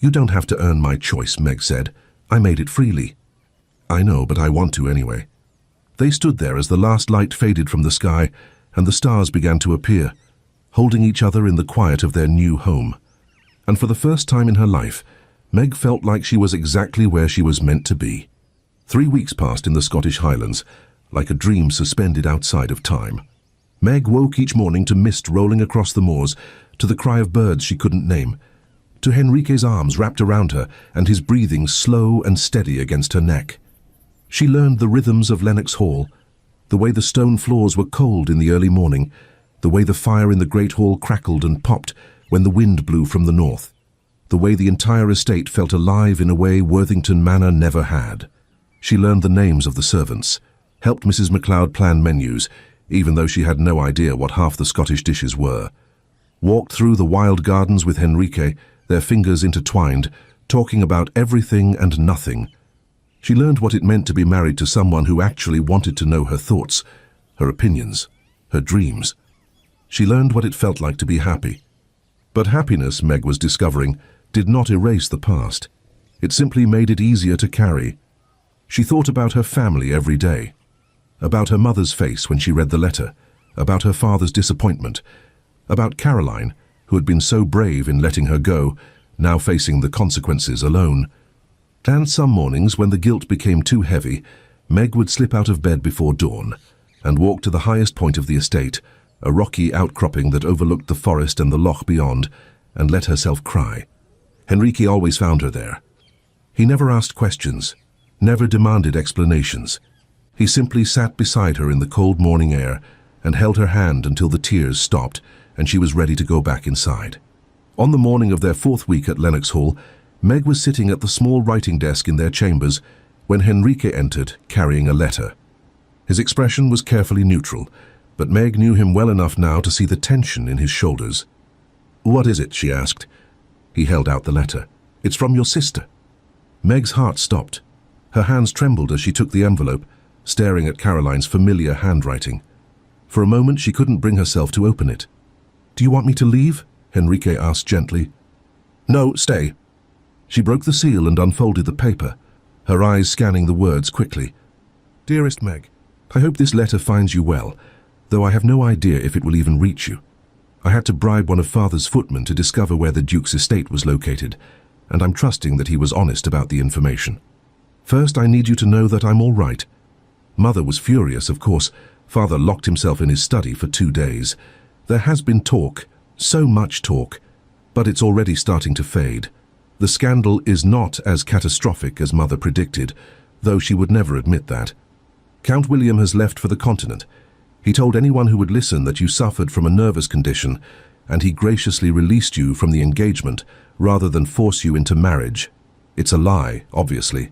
"You don't have to earn my choice," Meg said. "I made it freely." "I know, but I want to anyway." They stood there as the last light faded from the sky and the stars began to appear, holding each other in the quiet of their new home. And for the first time in her life, Meg felt like she was exactly where she was meant to be. 3 weeks passed in the Scottish Highlands, like a dream suspended outside of time. Meg woke each morning to mist rolling across the moors, to the cry of birds she couldn't name, to Henrique's arms wrapped around her and his breathing slow and steady against her neck. She learned the rhythms of Lennox Hall, the way the stone floors were cold in the early morning, the way the fire in the great hall crackled and popped when the wind blew from the north, the way the entire estate felt alive in a way Worthington Manor never had. She learned the names of the servants, helped Mrs. MacLeod plan menus, even though she had no idea what half the Scottish dishes were, walked through the wild gardens with Henrique, their fingers intertwined, talking about everything and nothing. She learned what it meant to be married to someone who actually wanted to know her thoughts, her opinions, her dreams. She learned what it felt like to be happy. But happiness, Meg was discovering, did not erase the past. It simply made it easier to carry. She thought about her family every day, about her mother's face when she read the letter, about her father's disappointment, about Caroline, who had been so brave in letting her go, now facing the consequences alone. And some mornings, when the guilt became too heavy, Meg would slip out of bed before dawn and walk to the highest point of the estate, a rocky outcropping that overlooked the forest and the loch beyond, and let herself cry. Henrique always found her there. He never asked questions, never demanded explanations. He simply sat beside her in the cold morning air and held her hand until the tears stopped and she was ready to go back inside. On the morning of their 4th week at Lennox Hall, Meg was sitting at the small writing desk in their chambers when Henrique entered, carrying a letter. His expression was carefully neutral, but Meg knew him well enough now to see the tension in his shoulders. "What is it?" she asked. He held out the letter. "It's from your sister." Meg's heart stopped. Her hands trembled as she took the envelope, staring at Caroline's familiar handwriting. For a moment she couldn't bring herself to open it. "Do you want me to leave?" Henrique asked gently. "No, stay." She broke the seal and unfolded the paper, her eyes scanning the words quickly. "Dearest Meg, I hope this letter finds you well, though I have no idea if it will even reach you. I had to bribe one of Father's footmen to discover where the Duke's estate was located, and I'm trusting that he was honest about the information. First, I need you to know that I'm all right. Mother was furious, of course. Father locked himself in his study for 2 days. There has been talk, so much talk, but it's already starting to fade. The scandal is not as catastrophic as Mother predicted, though she would never admit that. Count William has left for the continent. He told anyone who would listen that you suffered from a nervous condition, and he graciously released you from the engagement rather than force you into marriage. It's a lie, obviously,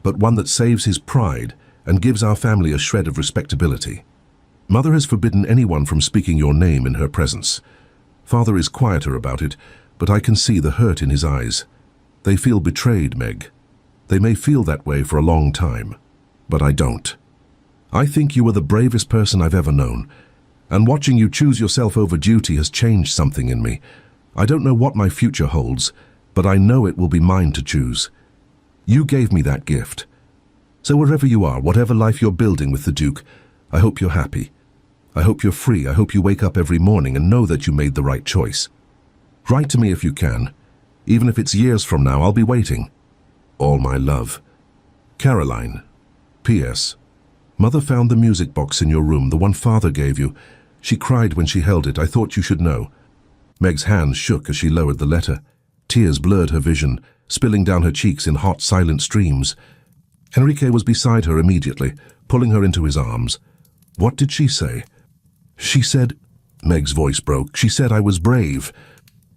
but one that saves his pride and gives our family a shred of respectability. Mother has forbidden anyone from speaking your name in her presence. Father is quieter about it, but I can see the hurt in his eyes. They feel betrayed, Meg. They may feel that way for a long time, but I don't. I think you are the bravest person I've ever known, and watching you choose yourself over duty has changed something in me. I don't know what my future holds, but I know it will be mine to choose. You gave me that gift. So wherever you are, whatever life you're building with the Duke, I hope you're happy. I hope you're free. I hope you wake up every morning and know that you made the right choice. Write to me if you can. Even if it's years from now, I'll be waiting. All my love. Caroline. P.S. Mother found the music box in your room, the one Father gave you. She cried when she held it. I thought you should know. Meg's hands shook as she lowered the letter. Tears blurred her vision, spilling down her cheeks in hot, silent streams. Henrique was beside her immediately, pulling her into his arms. What did she say? She said... Meg's voice broke. She said I was brave.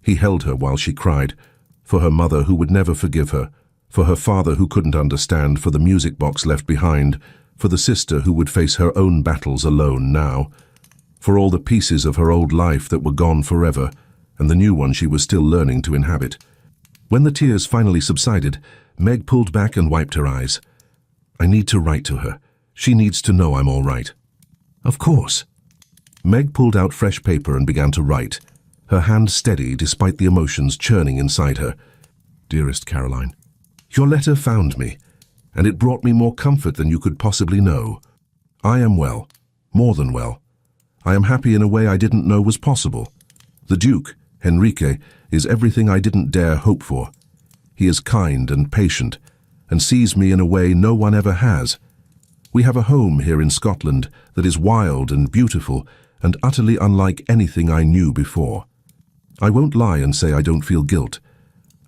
He held her while she cried. For her mother who would never forgive her. For her father who couldn't understand. For the music box left behind. For the sister who would face her own battles alone now. For all the pieces of her old life that were gone forever, and the new one she was still learning to inhabit. When the tears finally subsided, Meg pulled back and wiped her eyes. I need to write to her. She needs to know I'm all right. Of course. Meg pulled out fresh paper and began to write, her hand steady despite the emotions churning inside her. Dearest Caroline, your letter found me, and it brought me more comfort than you could possibly know. I am well, more than well. I am happy in a way I didn't know was possible. The Duke, Henrique, is everything I didn't dare hope for. He is kind and patient, and sees me in a way no one ever has. We have a home here in Scotland that is wild and beautiful, and utterly unlike anything I knew before. I won't lie and say I don't feel guilt.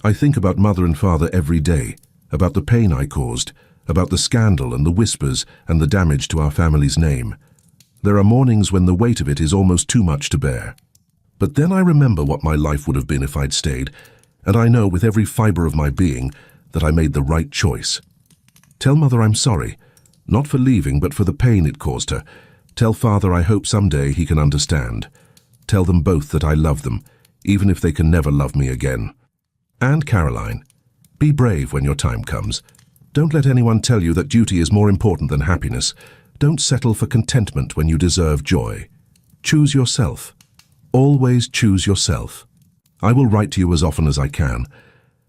I think about Mother and Father every day, about the pain I caused, about the scandal and the whispers and the damage to our family's name. There are mornings when the weight of it is almost too much to bear. But then I remember what my life would have been if I'd stayed, and I know with every fiber of my being that I made the right choice. Tell Mother I'm sorry, not for leaving but for the pain it caused her. Tell Father I hope someday he can understand. Tell them both that I love them, even if they can never love me again. And Caroline, be brave when your time comes. Don't let anyone tell you that duty is more important than happiness. Don't settle for contentment when you deserve joy. Choose yourself. Always choose yourself. I will write to you as often as I can,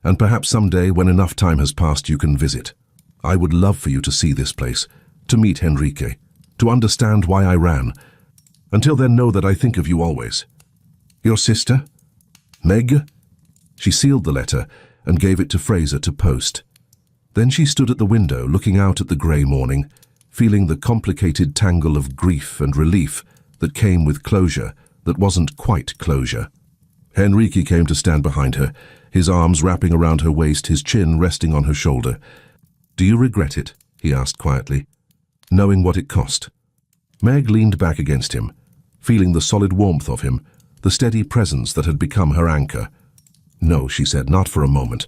and perhaps someday when enough time has passed you can visit. I would love for you to see this place, to meet Henrique, to understand why I ran. Until then, know that I think of you always. Your sister? Meg? She sealed the letter and gave it to Fraser to post. Then she stood at the window looking out at the grey morning, feeling the complicated tangle of grief and relief that came with closure that wasn't quite closure. Henrique came to stand behind her, his arms wrapping around her waist, his chin resting on her shoulder. "Do you regret it?" he asked quietly, knowing what it cost. Meg leaned back against him, feeling the solid warmth of him, the steady presence that had become her anchor. "No," she said, "not for a moment."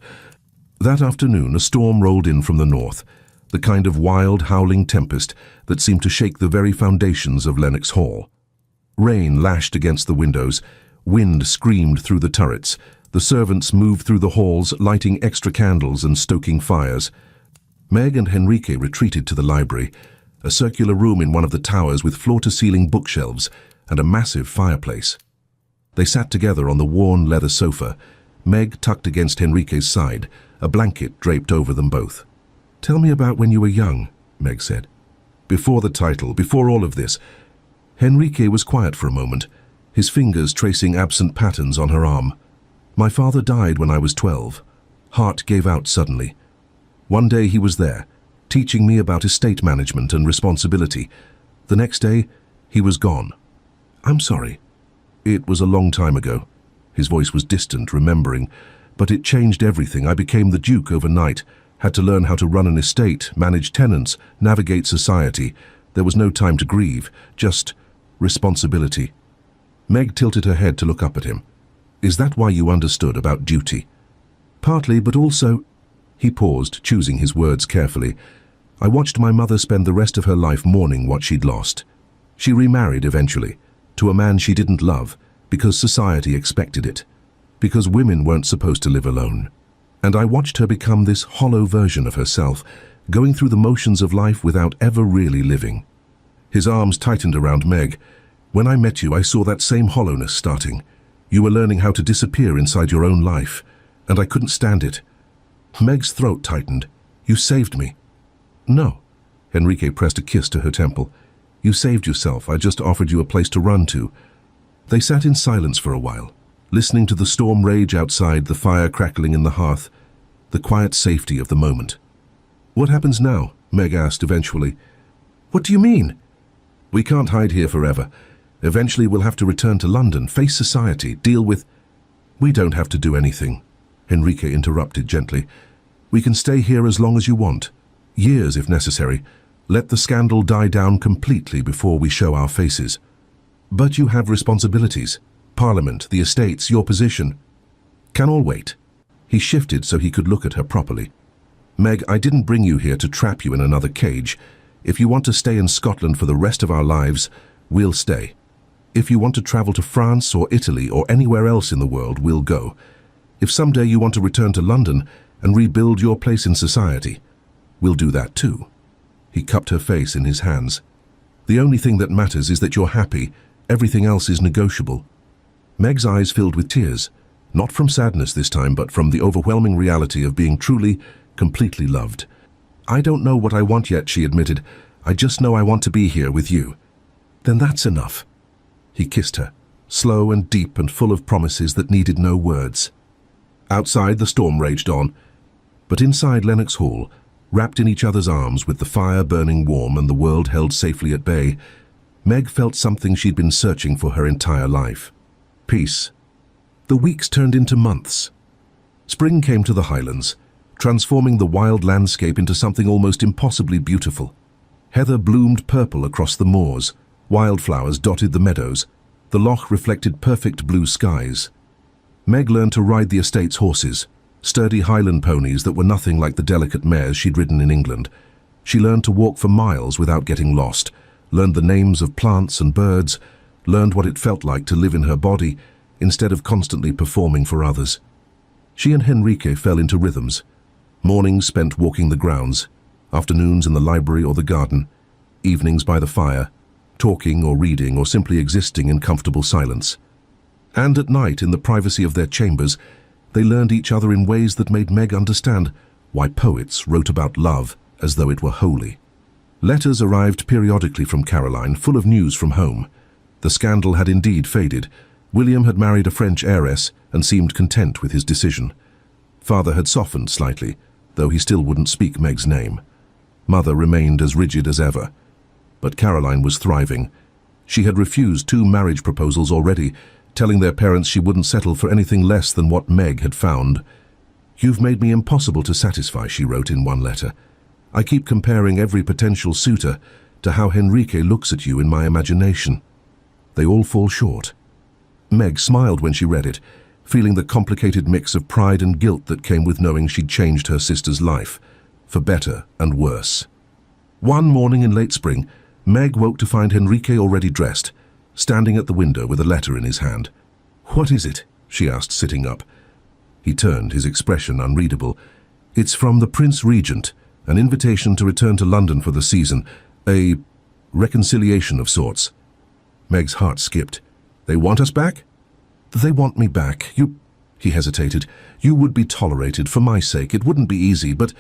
That afternoon, a storm rolled in from the north, the kind of wild, howling tempest that seemed to shake the very foundations of Lennox Hall. Rain lashed against the windows, wind screamed through the turrets, the servants moved through the halls, lighting extra candles and stoking fires. Meg and Henrique retreated to the library, a circular room in one of the towers with floor-to-ceiling bookshelves and a massive fireplace. They sat together on the worn leather sofa, Meg tucked against Henrique's side, a blanket draped over them both. "Tell me about when you were young," Meg said. "Before the title, before all of this." Henrique was quiet for a moment, his fingers tracing absent patterns on her arm. "My father died when I was 12. Heart gave out suddenly. One day he was there, teaching me about estate management and responsibility. The next day, he was gone. I'm sorry. It was a long time ago." His voice was distant, remembering, "but it changed everything. I became the Duke overnight, had to learn how to run an estate, manage tenants, navigate society. There was no time to grieve, just responsibility." Meg tilted her head to look up at him. "Is that why you understood about duty?" "Partly, but also—" He paused, choosing his words carefully. "I watched my mother spend the rest of her life mourning what she'd lost. She remarried eventually, to a man she didn't love, because society expected it, because women weren't supposed to live alone. And I watched her become this hollow version of herself, going through the motions of life without ever really living." His arms tightened around Meg. "When I met you, I saw that same hollowness starting. You were learning how to disappear inside your own life, and I couldn't stand it." Meg's throat tightened. "You saved me." "No." Henrique pressed a kiss to her temple. "You saved yourself. I just offered you a place to run to." They sat in silence for a while, listening to the storm rage outside, the fire crackling in the hearth, the quiet safety of the moment. "What happens now?" Meg asked eventually. "What do you mean?" "We can't hide here forever. Eventually we'll have to return to London, face society, deal with—" "We don't have to do anything," Henrique interrupted gently. "We can stay here as long as you want. Years if necessary. Let the scandal die down completely before we show our faces. But you have responsibilities. Parliament, the estates, your position. Can all wait." He shifted so he could look at her properly. "Meg, I didn't bring you here to trap you in another cage. If you want to stay in Scotland for the rest of our lives, we'll stay. If you want to travel to France or Italy or anywhere else in the world, we'll go. If someday you want to return to London and rebuild your place in society, we'll do that too." He cupped her face in his hands. "The only thing that matters is that you're happy. Everything else is negotiable." Meg's eyes filled with tears, not from sadness this time, but from the overwhelming reality of being truly, completely loved. "I don't know what I want yet," she admitted. "I just know I want to be here with you." "Then that's enough." He kissed her, slow and deep and full of promises that needed no words. Outside, the storm raged on, but inside Lennox Hall, wrapped in each other's arms with the fire burning warm and the world held safely at bay, Meg felt something she'd been searching for her entire life. Peace. The weeks turned into months. Spring came to the Highlands, transforming the wild landscape into something almost impossibly beautiful. Heather bloomed purple across the moors, wildflowers dotted the meadows, the loch reflected perfect blue skies. Meg learned to ride the estate's horses, sturdy Highland ponies that were nothing like the delicate mares she'd ridden in England. She learned to walk for miles without getting lost, learned the names of plants and birds, learned what it felt like to live in her body instead of constantly performing for others. She and Henrique fell into rhythms. Mornings spent walking the grounds, afternoons in the library or the garden, evenings by the fire, talking or reading or simply existing in comfortable silence. And at night, in the privacy of their chambers, they learned each other in ways that made Meg understand why poets wrote about love as though it were holy. Letters arrived periodically from Caroline, full of news from home. The scandal had indeed faded. William had married a French heiress and seemed content with his decision. Father had softened slightly, though he still wouldn't speak Meg's name. Mother remained as rigid as ever. But Caroline was thriving. She had refused 2 marriage proposals already, telling their parents she wouldn't settle for anything less than what Meg had found. "You've made me impossible to satisfy," she wrote in one letter. "I keep comparing every potential suitor to how Henrique looks at you in my imagination. They all fall short." Meg smiled when she read it, feeling the complicated mix of pride and guilt that came with knowing she'd changed her sister's life, for better and worse. One morning in late spring, Meg woke to find Henrique already dressed, standing at the window with a letter in his hand. "What is it?" she asked, sitting up. He turned, his expression unreadable. "It's from the Prince Regent, an invitation to return to London for the season, a reconciliation of sorts." Meg's heart skipped. "They want us back?" "They want me back. He hesitated. "You would be tolerated for my sake. It wouldn't be easy, but—"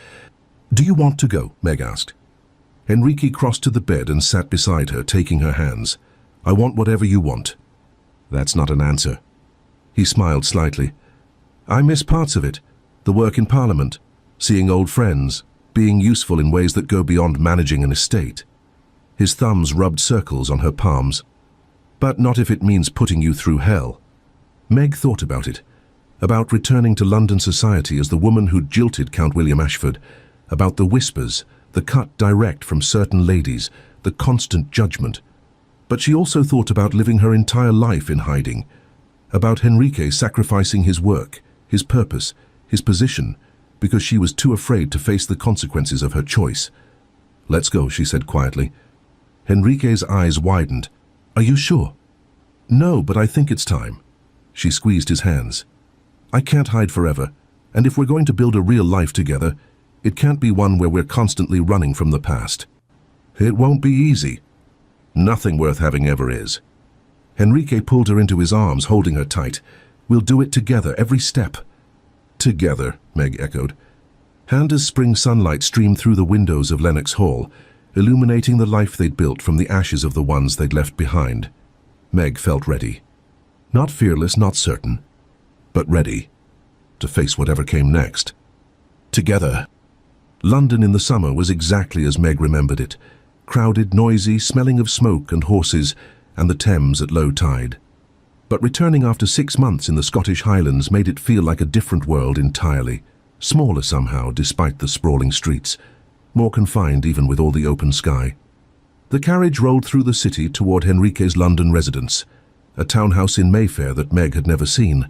"Do you want to go?" Meg asked. Henrique crossed to the bed and sat beside her, taking her hands. "I want whatever you want." "That's not an answer." He smiled slightly. "I miss parts of it. The work in Parliament, seeing old friends, being useful in ways that go beyond managing an estate." His thumbs rubbed circles on her palms. "But not if it means putting you through hell." Meg thought about it, about returning to London society as the woman who'd jilted Count William Ashford, about the whispers, the cut direct from certain ladies, the constant judgment. But she also thought about living her entire life in hiding, about Henrique sacrificing his work, his purpose, his position, because she was too afraid to face the consequences of her choice. "Let's go," she said quietly. Henrique's eyes widened. "Are you sure?" "No, but I think it's time." She squeezed his hands. "I can't hide forever, and if we're going to build a real life together, it can't be one where we're constantly running from the past." "It won't be easy." "Nothing worth having ever is." Henrique pulled her into his arms, holding her tight. "We'll do it together, every step." "Together," Meg echoed. Handa's spring sunlight streamed through the windows of Lennox Hall, illuminating the life they'd built from the ashes of the ones they'd left behind. Meg felt ready. Not fearless, not certain, but ready to face whatever came next. Together. London in the summer was exactly as Meg remembered it. Crowded, noisy, smelling of smoke and horses, and the Thames at low tide. But returning after 6 months in the Scottish Highlands made it feel like a different world entirely. Smaller somehow, despite the sprawling streets. More confined even with all the open sky. The carriage rolled through the city toward Henrique's London residence, a townhouse in Mayfair that Meg had never seen.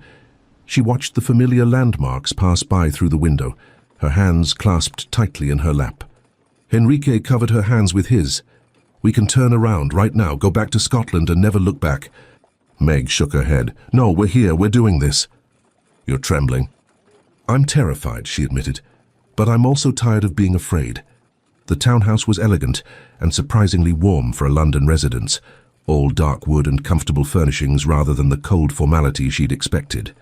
She watched the familiar landmarks pass by through the window, her hands clasped tightly in her lap. Henrique covered her hands with his. "We can turn around right now, go back to Scotland and never look back." Meg shook her head. "No, we're here, we're doing this." "You're trembling." "I'm terrified," she admitted, "but I'm also tired of being afraid." The townhouse was elegant and surprisingly warm for a London residence, all dark wood and comfortable furnishings rather than the cold formality she'd expected.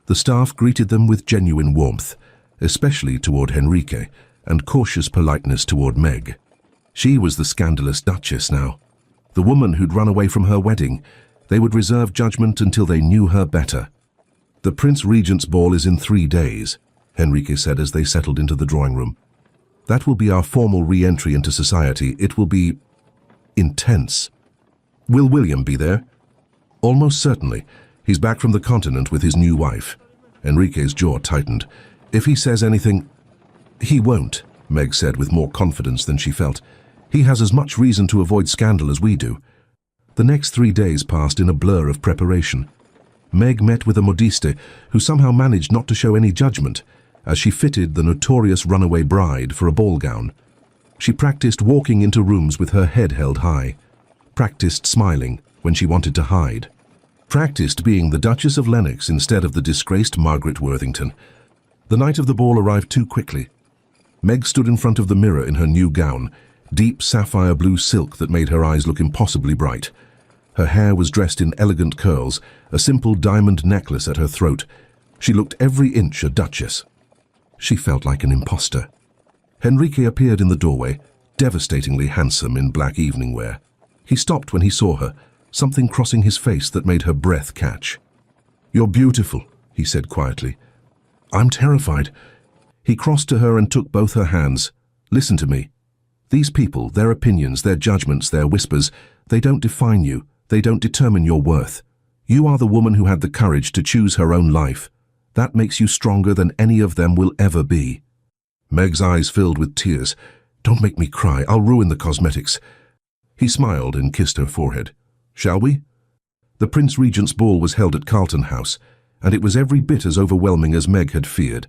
The staff greeted them with genuine warmth, especially toward Henrique, and cautious politeness toward Meg. She was the scandalous Duchess now, the woman who'd run away from her wedding. They would reserve judgment until they knew her better. "The Prince Regent's ball is in 3 days," Henrique said as they settled into the drawing room. "That will be our formal re-entry into society. It will be intense." Will William be there? Almost certainly. He's back from the continent with his new wife. Enrique's jaw tightened. If he says anything... He won't, Meg said with more confidence than she felt. He has as much reason to avoid scandal as we do. The next 3 days passed in a blur of preparation. Meg met with a modiste who somehow managed not to show any judgment as she fitted the notorious runaway bride for a ball gown. She practiced walking into rooms with her head held high, practiced smiling when she wanted to hide, practiced being the Duchess of Lennox instead of the disgraced Margaret Worthington. The night of the ball arrived too quickly. Meg stood in front of the mirror in her new gown, deep sapphire blue silk that made her eyes look impossibly bright. Her hair was dressed in elegant curls, a simple diamond necklace at her throat. She looked every inch a duchess. She felt like an imposter. Enrique appeared in the doorway, devastatingly handsome in black evening wear. He stopped when he saw her, something crossing his face that made her breath catch. "You're beautiful," he said quietly. "I'm terrified." He crossed to her and took both her hands. "Listen to me. These people, their opinions, their judgments, their whispers, they don't define you. They don't determine your worth. You are the woman who had the courage to choose her own life. That makes you stronger than any of them will ever be." Meg's eyes filled with tears. "Don't make me cry. I'll ruin the cosmetics." He smiled and kissed her forehead. "Shall we?" The Prince Regent's ball was held at Carlton House, and it was every bit as overwhelming as Meg had feared.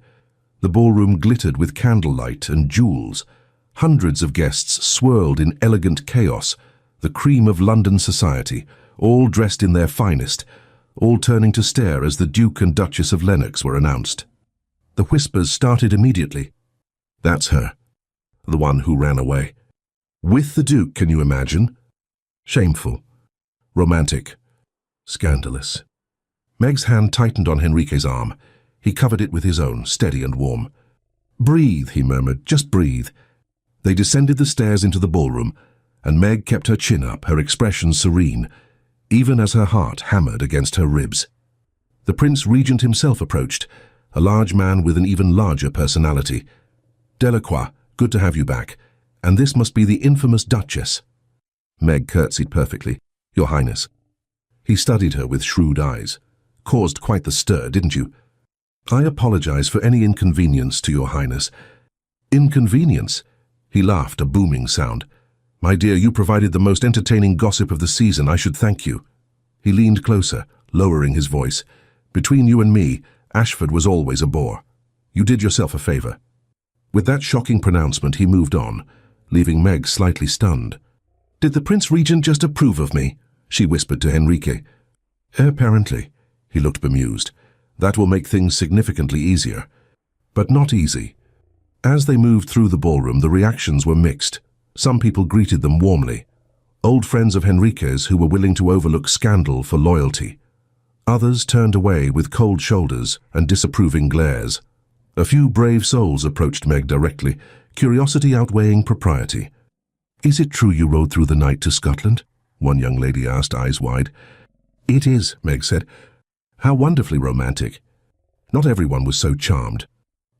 The ballroom glittered with candlelight and jewels. Hundreds of guests swirled in elegant chaos, the cream of London society, all dressed in their finest, all turning to stare as the Duke and Duchess of Lennox were announced. The whispers started immediately. "That's her. The one who ran away. With the Duke, can you imagine? Shameful. Romantic. Scandalous." Meg's hand tightened on Enrique's arm. He covered it with his own, steady and warm. "Breathe," he murmured, "just breathe." They descended the stairs into the ballroom, and Meg kept her chin up, her expression serene, even as her heart hammered against her ribs. The Prince Regent himself approached, a large man with an even larger personality. "Delacroix, good to have you back. And this must be the infamous Duchess." Meg curtsied perfectly. "Your Highness." He studied her with shrewd eyes. "Caused quite the stir, didn't you?" "I apologize for any inconvenience to your Highness." "Inconvenience?" He laughed, a booming sound. "My dear, you provided the most entertaining gossip of the season. I should thank you." He leaned closer, lowering his voice. "Between you and me, Ashford was always a bore. You did yourself a favor." With that shocking pronouncement, he moved on, leaving Meg slightly stunned. "Did the Prince Regent just approve of me?" she whispered to Enrique. "Apparently." He looked bemused. "That will make things significantly easier." But not easy. As they moved through the ballroom, the reactions were mixed. Some people greeted them warmly. Old friends of Enrique's who were willing to overlook scandal for loyalty. Others turned away with cold shoulders and disapproving glares. A few brave souls approached Meg directly, curiosity outweighing propriety. "Is it true you rode through the night to Scotland?" one young lady asked, eyes wide. "It is," Meg said. "How wonderfully romantic." Not everyone was so charmed.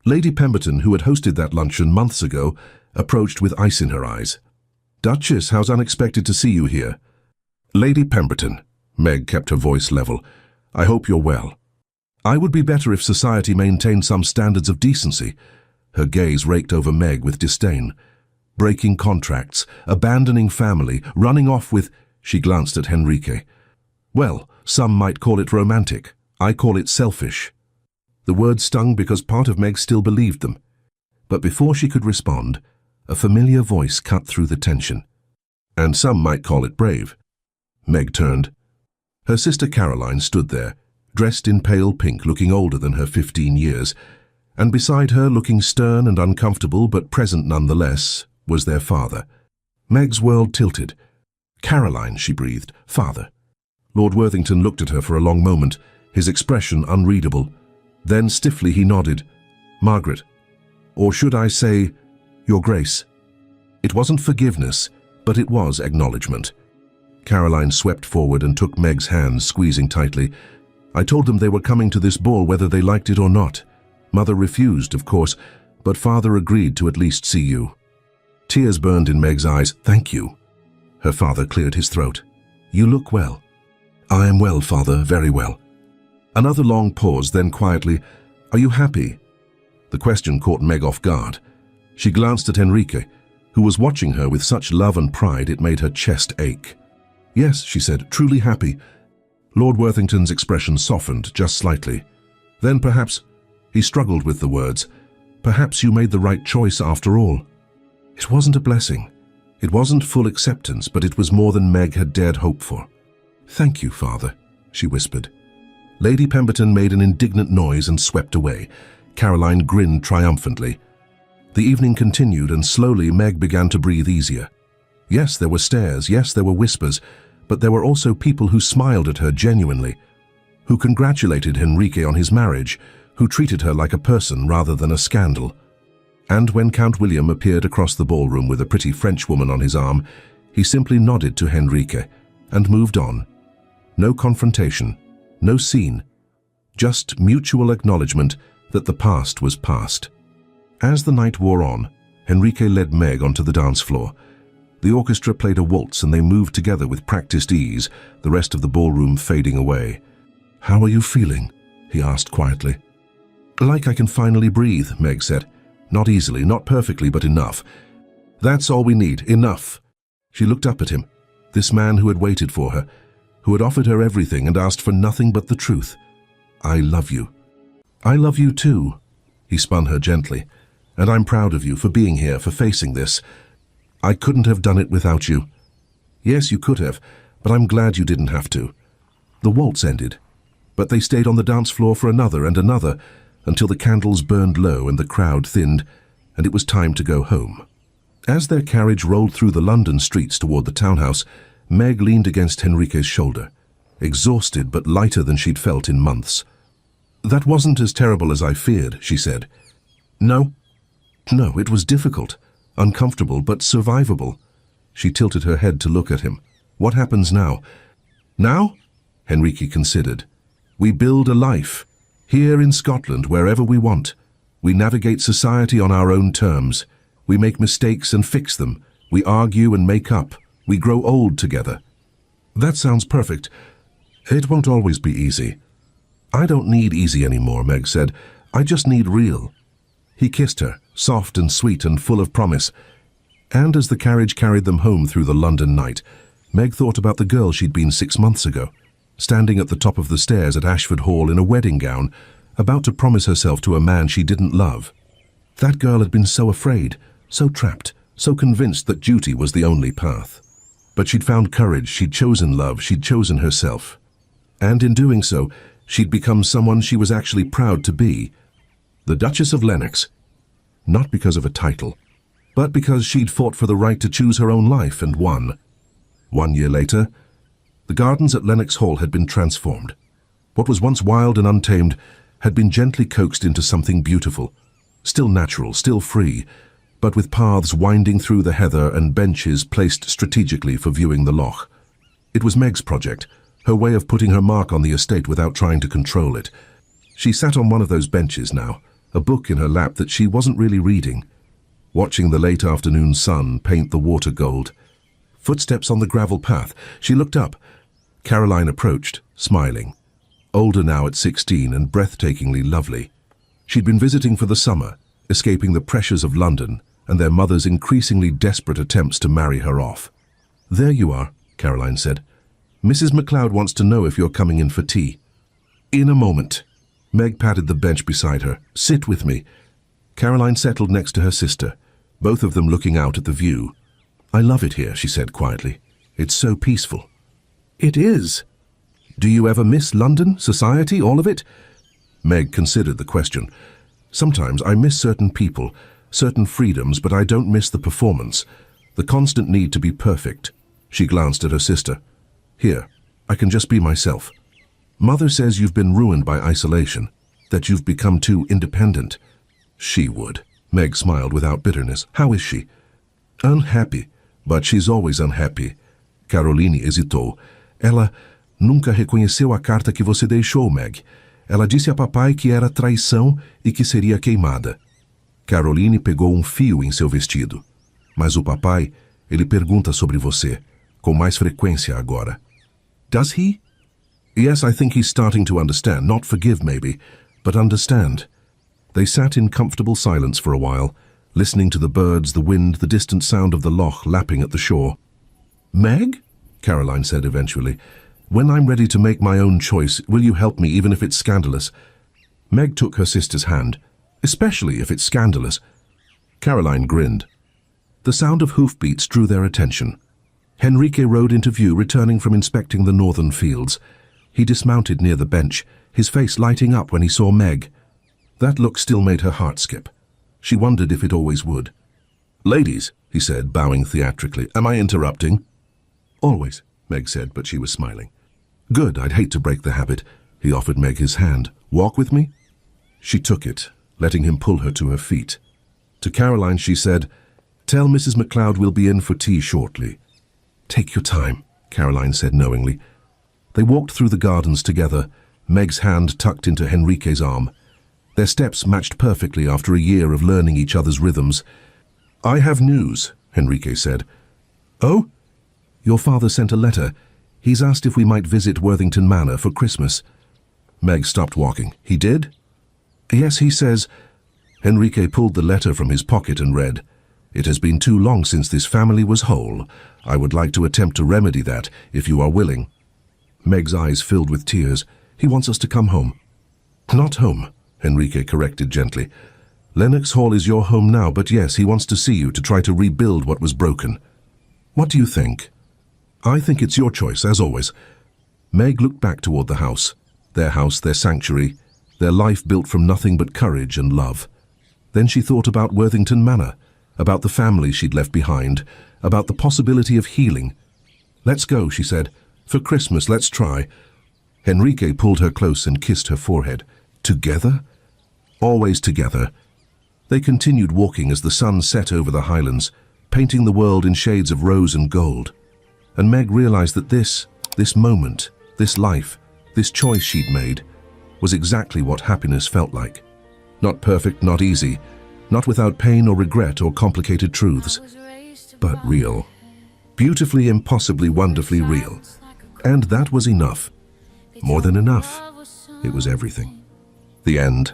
Lady Pemberton, who had hosted that luncheon months ago, approached with ice in her eyes. "Duchess, how's unexpected to see you here?" "Lady Pemberton," Meg kept her voice level, "I hope you're well. I would be better if society maintained some standards of decency." Her gaze raked over Meg with disdain. "Breaking contracts, abandoning family, running off with..." She glanced at Enrique. "Well, some might call it romantic. I call it selfish." The words stung because part of Meg still believed them. But before she could respond, a familiar voice cut through the tension. "And some might call it brave." Meg turned. Her sister Caroline stood there, dressed in pale pink, looking older than her 15 years, and beside her, looking stern and uncomfortable but present nonetheless, was their father. Meg's world tilted. "Caroline," she breathed. "Father." Lord Worthington looked at her for a long moment, his expression unreadable. Then stiffly he nodded. "Margaret. Or should I say, Your Grace." It wasn't forgiveness, but it was acknowledgement. Caroline swept forward and took Meg's hand, squeezing tightly. "I told them they were coming to this ball whether they liked it or not. Mother refused, of course, but Father agreed to at least see you." Tears burned in Meg's eyes. "Thank you." Her father cleared his throat. "You look well." "I am well, father, very well." Another long pause, then quietly, "Are you happy?" The question caught Meg off guard. She glanced at Henrique, who was watching her with such love and pride it made her chest ache. "Yes," she said, "truly happy." Lord Worthington's expression softened just slightly. "Then perhaps," he struggled with the words, "perhaps you made the right choice after all." It wasn't a blessing. It wasn't full acceptance, but it was more than Meg had dared hope for. "Thank you, father," she whispered. Lady Pemberton made an indignant noise and swept away. Caroline grinned triumphantly. The evening continued, and slowly Meg began to breathe easier. Yes, there were stares, yes, there were whispers, but there were also people who smiled at her genuinely, who congratulated Henrique on his marriage, who treated her like a person rather than a scandal. And when Count William appeared across the ballroom with a pretty Frenchwoman on his arm, he simply nodded to Henrique and moved on. No confrontation, no scene, just mutual acknowledgement that the past was past. As the night wore on, Henrique led Meg onto the dance floor. The orchestra played a waltz and they moved together with practiced ease, the rest of the ballroom fading away. "How are you feeling?" he asked quietly. "Like I can finally breathe," Meg said. "Not easily, not perfectly, but enough. That's all we need, enough." She looked up at him, this man who had waited for her, who had offered her everything and asked for nothing but the truth. "I love you." "I love you too," he spun her gently, "and I'm proud of you for being here, for facing this. I couldn't have done it without you." "Yes, you could have, but I'm glad you didn't have to." The waltz ended, but they stayed on the dance floor for another and another, until the candles burned low and the crowd thinned, and it was time to go home. As their carriage rolled through the London streets toward the townhouse, Meg leaned against Henrique's shoulder, exhausted but lighter than she'd felt in months. "That wasn't as terrible as I feared," she said. No, it was difficult, uncomfortable, but survivable." She tilted her head to look at him. "What happens now?" "Now?" Henrique considered. "We build a life, here in Scotland, wherever we want. We navigate society on our own terms. We make mistakes and fix them. We argue and make up. We grow old together." "That sounds perfect. It won't always be easy." "I don't need easy anymore," Meg said. "I just need real." He kissed her, soft and sweet and full of promise. And as the carriage carried them home through the London night, Meg thought about the girl she'd been 6 months ago, standing at the top of the stairs at Ashford Hall in a wedding gown, about to promise herself to a man she didn't love. That girl had been so afraid, so trapped, so convinced that duty was the only path. But she'd found courage, she'd chosen love, she'd chosen herself. And in doing so, she'd become someone she was actually proud to be. The Duchess of Lennox. Not because of a title, but because she'd fought for the right to choose her own life and won. 1 year later, the gardens at Lennox Hall had been transformed. What was once wild and untamed had been gently coaxed into something beautiful, still natural, still free, but with paths winding through the heather and benches placed strategically for viewing the loch. It was Meg's project, her way of putting her mark on the estate without trying to control it. She sat on one of those benches now, a book in her lap that she wasn't really reading, watching the late afternoon sun paint the water gold. Footsteps on the gravel path. She looked up. Caroline approached, smiling. Older now at 16 and breathtakingly lovely. She'd been visiting for the summer, escaping the pressures of London and their mother's increasingly desperate attempts to marry her off. "There you are," Caroline said. "Mrs. MacLeod wants to know if you're coming in for tea." "In a moment." Meg patted the bench beside her. "Sit with me." Caroline settled next to her sister, both of them looking out at the view. "I love it here," she said quietly. "It's so peaceful." "It is." "Do you ever miss London, society, all of it?" Meg considered the question. "Sometimes I miss certain people, certain freedoms, but I don't miss the performance, the constant need to be perfect." She glanced at her sister. "Here, I can just be myself. Mother says you've been ruined by isolation, that you've become too independent." "She would." Meg smiled without bitterness. "How is she?" "Unhappy, but she's always unhappy." Caroline hesitou. "Ela nunca reconheceu a carta que você deixou, Meg. Ela disse a papai que era traição e que seria queimada." Caroline pegou fio em seu vestido. "Mas o papai, ele pergunta sobre você, com mais frequência agora." Does he? Yes, I think he's starting to understand. Not forgive, maybe, but understand. They sat in comfortable silence for a while, listening to the birds, the wind, the distant sound of the loch lapping at the shore. Meg? Caroline said eventually. When I'm ready to make my own choice, will you help me, even if it's scandalous? Meg took her sister's hand. Especially if it's scandalous. Caroline grinned. The sound of hoofbeats drew their attention. Henrique rode into view, returning from inspecting the northern fields. He dismounted near the bench, his face lighting up when he saw Meg. That look still made her heart skip. She wondered if it always would. Ladies, he said, bowing theatrically, am I interrupting? Always, Meg said, but she was smiling. Good, I'd hate to break the habit. He offered Meg his hand. Walk with me? She took it, letting him pull her to her feet. To Caroline she said, Tell Mrs. MacLeod we'll be in for tea shortly. Take your time, Caroline said knowingly. They walked through the gardens together, Meg's hand tucked into Henrique's arm. Their steps matched perfectly after a year of learning each other's rhythms. I have news, Henrique said. Oh? Your father sent a letter. He's asked if we might visit Worthington Manor for Christmas. Meg stopped walking. He did? Yes, he says. Henrique pulled the letter from his pocket and read, It has been too long since this family was whole. I would like to attempt to remedy that, if you are willing. Meg's eyes filled with tears. He wants us to come home. Not home, Henrique corrected gently. Lennox Hall is your home now, but yes, he wants to see you to try to rebuild what was broken. What do you think? I think it's your choice, as always. Meg looked back toward the house, their sanctuary, their life built from nothing but courage and love. Then she thought about Worthington Manor, about the family she'd left behind, about the possibility of healing. Let's go, she said. For Christmas, let's try. Henrique pulled her close and kissed her forehead. Together? Always together. They continued walking as the sun set over the highlands, painting the world in shades of rose and gold. And Meg realized that this moment, this life, this choice she'd made, was exactly what happiness felt like. Not perfect, not easy, not without pain or regret or complicated truths, but real. Beautifully, impossibly, wonderfully real. And that was enough. More than enough. It was everything. The end.